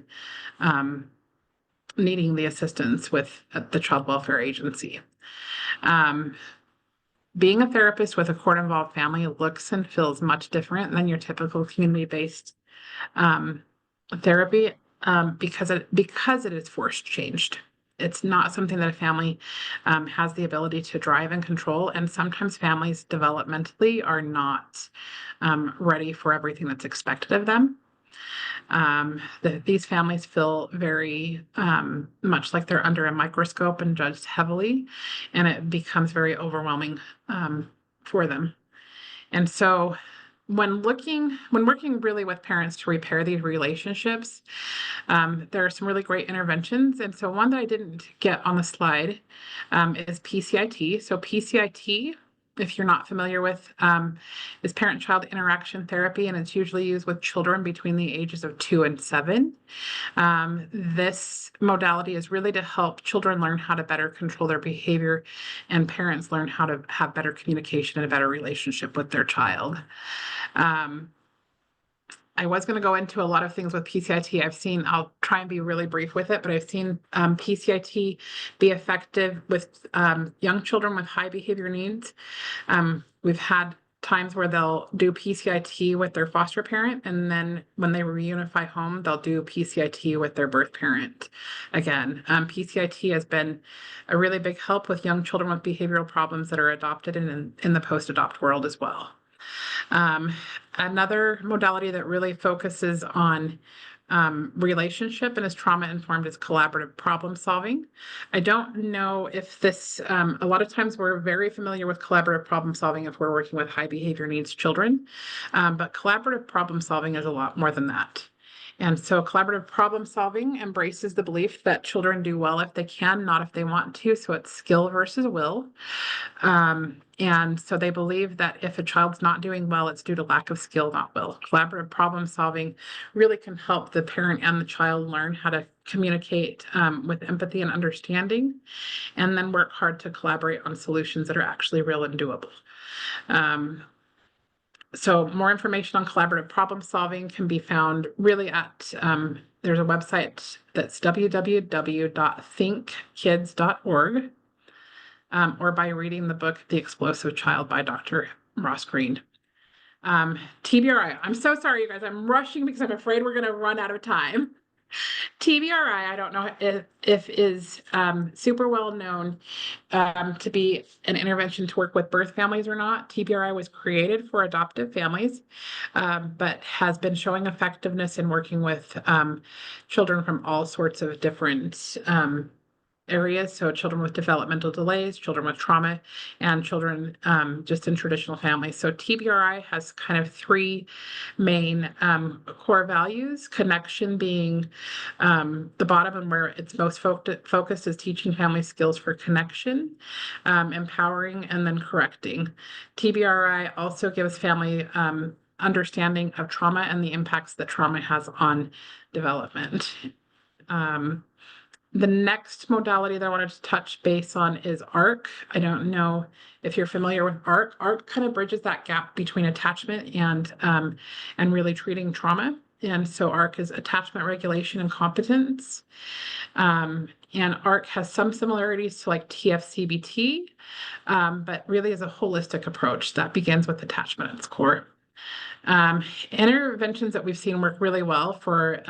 needing the assistance with the child welfare agency. Being a therapist with a court-involved family looks and feels much different than your typical community-based therapy because it is force changed. It's not something that a family has the ability to drive and control, and sometimes families developmentally are not ready for everything that's expected of them. These families feel very much like they're under a microscope and judged heavily, and it becomes very overwhelming for them. And so when working really with parents to repair these relationships, there are some really great interventions. And so one that I didn't get on the slide is PCIT. So PCIT, if you're not familiar with, is parent-child interaction therapy, and it's usually used with children between the ages of 2 and 7. This modality is really to help children learn how to better control their behavior and parents learn how to have better communication and a better relationship with their child. I was going to go into a lot of things with PCIT. I'll try and be really brief with it, but I've seen PCIT be effective with young children with high behavior needs. We've had times where they'll do PCIT with their foster parent, and then when they reunify home, they'll do PCIT with their birth parent again. PCIT has been a really big help with young children with behavioral problems that are adopted and in the post-adopt world as well. Another modality that really focuses on relationship and is trauma-informed is collaborative problem solving. I don't know if this, a lot of times we're very familiar with collaborative problem solving if we're working with high behavior needs children, but collaborative problem solving is a lot more than that. And so collaborative problem solving embraces the belief that children do well if they can, not if they want to. So it's skill versus will. And so they believe that if a child's not doing well, it's due to lack of skill, not will. Collaborative problem solving really can help the parent and the child learn how to communicate with empathy and understanding, and then work hard to collaborate on solutions that are actually real and doable. So more information on collaborative problem solving can be found really at, there's a website that's www.thinkkids.org, or by reading the book, The Explosive Child by Dr. Ross Green. TBRI, I'm so sorry, you guys, I'm rushing because I'm afraid we're gonna run out of time. TBRI, I don't know if is super well known to be an intervention to work with birth families or not. TBRI was created for adoptive families, but has been showing effectiveness in working with children from all sorts of different areas. So children with developmental delays, children with trauma, and children just in traditional families. So TBRI has kind of three main core values, connection being the bottom, and where it's most focused is teaching family skills for connection, empowering, and then correcting. TBRI also gives family understanding of trauma and the impacts that trauma has on development. The next modality that I wanted to touch base on is ARC. I don't know if you're familiar with ARC. ARC kind of bridges that gap between attachment and really treating trauma. And so ARC is attachment regulation and competence. And ARC has some similarities to like TFCBT, but really is a holistic approach that begins with attachment at its core. Interventions that we've seen work really well for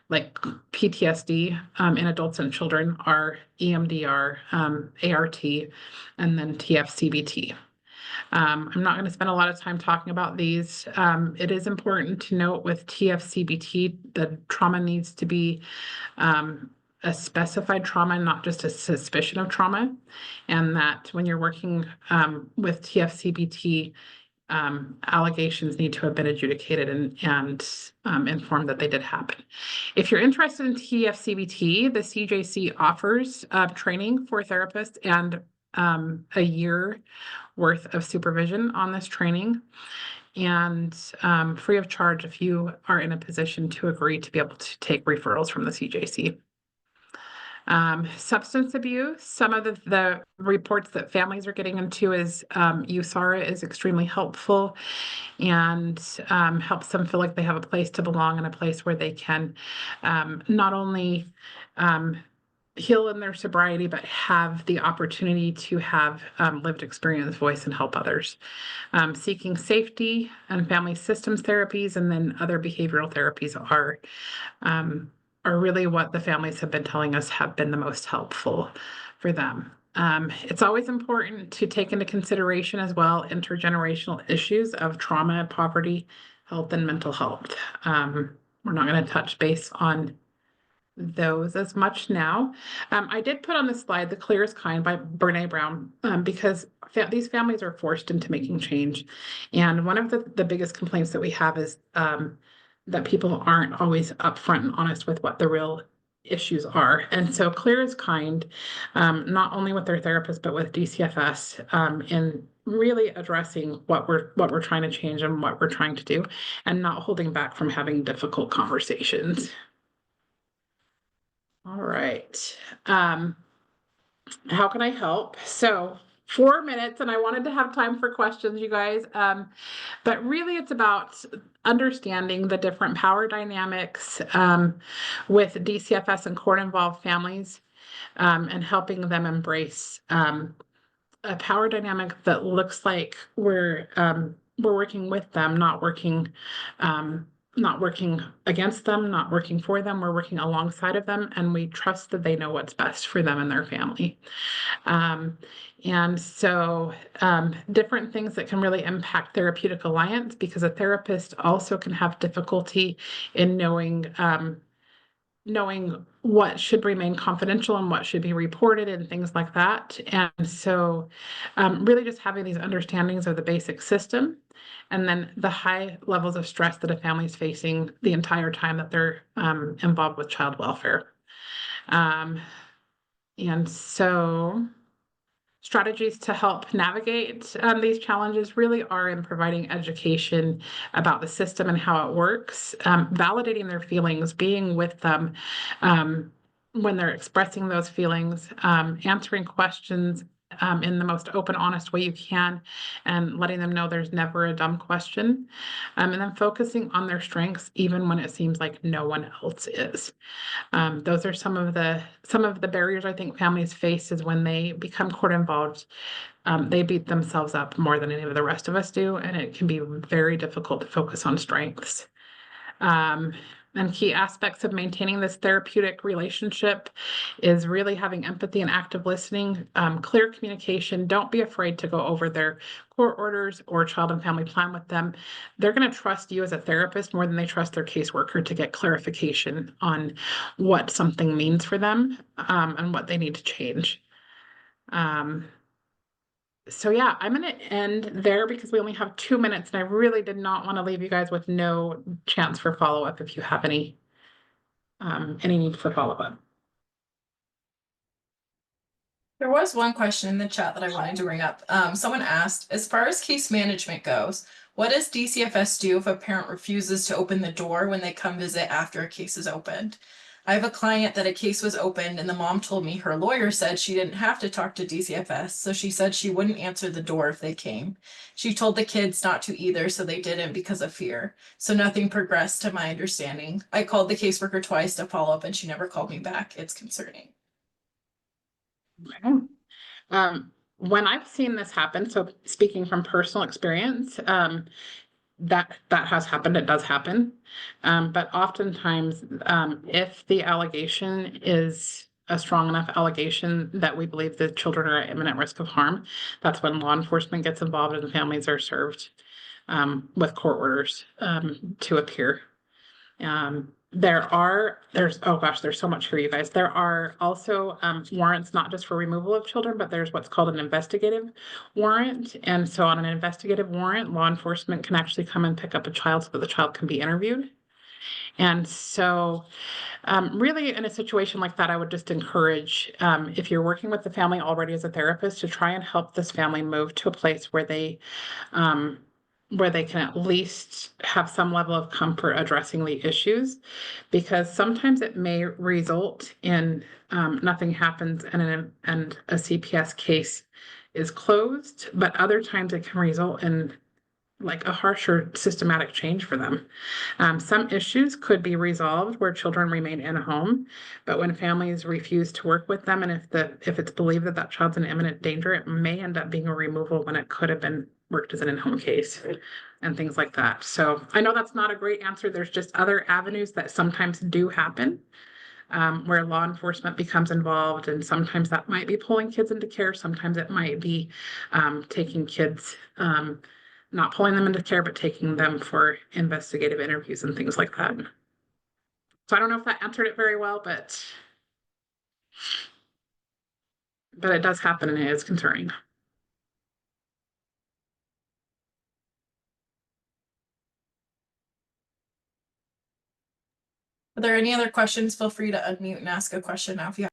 like PTSD in adults and children are EMDR, ART, and then TFCBT. I'm not going to spend a lot of time talking about these. It is important to note with TFCBT, the trauma needs to be a specified trauma, not just a suspicion of trauma. And that when you're working with TFCBT, allegations need to have been adjudicated and informed that they did happen. If you're interested in TFCBT, the CJC offers training for therapists and a year worth of supervision on this training, and free of charge if you are in a position to agree to be able to take referrals from the CJC. Substance abuse, some of the reports that families are getting into is USARA is extremely helpful and helps them feel like they have a place to belong and a place where they can not only heal in their sobriety, but have the opportunity to have lived experience, voice, and help others. Seeking safety and family systems therapies, and then other behavioral therapies are really what the families have been telling us have been the most helpful for them. It's always important to take into consideration as well intergenerational issues of trauma, poverty, health, and mental health. We're not going to touch base on those as much now. I did put on the slide The Clearest Kind by Brene Brown because these families are forced into making change. And one of the biggest complaints that we have is that people aren't always upfront and honest with what the real issues are. And so Clear is Kind, not only with their therapist, but with DCFS in really addressing what we're trying to change and what we're trying to do, and not holding back from having difficult conversations. All right. How can I help? So 4 minutes, and I wanted to have time for questions, you guys. But really it's about understanding the different power dynamics with DCFS and court-involved families, and helping them embrace a power dynamic that looks like we're working with them, not working against them, not working for them. We're working alongside of them, and we trust that they know what's best for them and their family. And so different things that can really impact therapeutic alliance, because a therapist also can have difficulty in knowing what should remain confidential and what should be reported and things like that. And so really just having these understandings of the basic system, and then the high levels of stress that a family is facing the entire time that they're involved with child welfare. And so strategies to help navigate these challenges really are in providing education about the system and how it works, validating their feelings, being with them when they're expressing those feelings, answering questions in the most open, honest way you can, and letting them know there's never a dumb question, and then focusing on their strengths even when it seems like no one else is. Those are some of the barriers I think families face is when they become court involved. They beat themselves up more than any of the rest of us do, and it can be very difficult to focus on strengths. And key aspects of maintaining this therapeutic relationship is really having empathy and active listening, clear communication. Don't be afraid to go over their court orders or child and family plan with them. They're going to trust you as a therapist more than they trust their caseworker to get clarification on what something means for them, and what they need to change. So yeah, I'm going to end there because we only have 2 minutes, and I really did not want to leave you guys with no chance for follow-up if you have any need for follow-up. There was one question in the chat that I wanted to bring up. Someone asked, as far as case management goes, what does DCFS do if a parent refuses to open the door when they come visit after a case is opened? I have a client that a case was opened and the mom told me her lawyer said she didn't have to talk to DCFS, so she said she wouldn't answer the door if they came. She told the kids not to either, so they didn't because of fear. So nothing progressed to my understanding. I called the caseworker twice to follow up and she never called me back. It's concerning. Okay. When I've seen this happen, so speaking from personal experience, that has happened. It does happen. But oftentimes, if the allegation is a strong enough allegation that we believe the children are at imminent risk of harm, that's when law enforcement gets involved and families are served with court orders to appear. There's oh gosh, there's so much here, you guys. There are also warrants not just for removal of children, but there's what's called an investigative warrant. And so on an investigative warrant, law enforcement can actually come and pick up a child so that the child can be interviewed. And so really in a situation like that, I would just encourage, if you're working with the family already as a therapist, to try and help this family move to a place where they can at least have some level of comfort addressing the issues, because sometimes it may result in nothing happens and a CPS case is closed, but other times it can result in like a harsher systematic change for them. Some issues could be resolved where children remain in a home, but when families refuse to work with them, and if it's believed that that child's in imminent danger, it may end up being a removal when it could have been worked as an in-home case and things like that. So I know that's not a great answer. There's just other avenues that sometimes do happen where law enforcement becomes involved, and sometimes that might be pulling kids into care. Sometimes it might be taking kids, not pulling them into care, but taking them for investigative interviews and things like that. So I don't know if that answered it very well, but it does happen and it is concerning. Are there any other questions? Feel free to unmute and ask a question now if you have.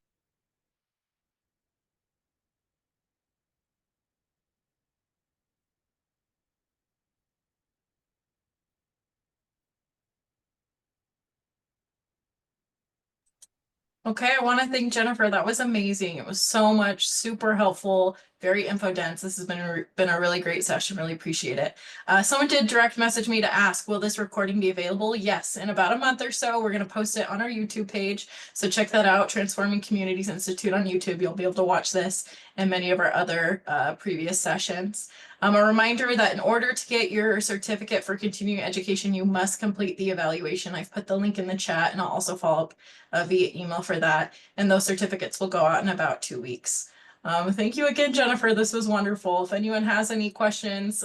Okay, I want to thank Jennifer. That was amazing. It was so much, super helpful, very info dense. This has been a really great session. Really appreciate it. Someone did direct message me to ask, will this recording be available? Yes, in about a month or so, we're going to post it on our YouTube page. So check that out, Transforming Communities Institute on YouTube. You'll be able to watch this and many of our other previous sessions. A reminder that in order to get your certificate for continuing education, you must complete the evaluation. I've put the link in the chat, and I'll also follow up via email for that. And those certificates will go out in about 2 weeks. Thank you again, Jennifer. This was wonderful. If anyone has any questions,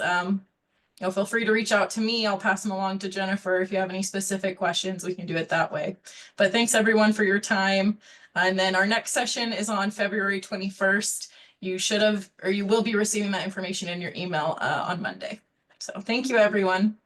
feel free to reach out to me. I'll pass them along to Jennifer. If you have any specific questions, we can do it that way. But thanks everyone for your time. And then our next session is on February 21st. You should have, or you will be receiving that information in your email on Monday. So thank you, everyone.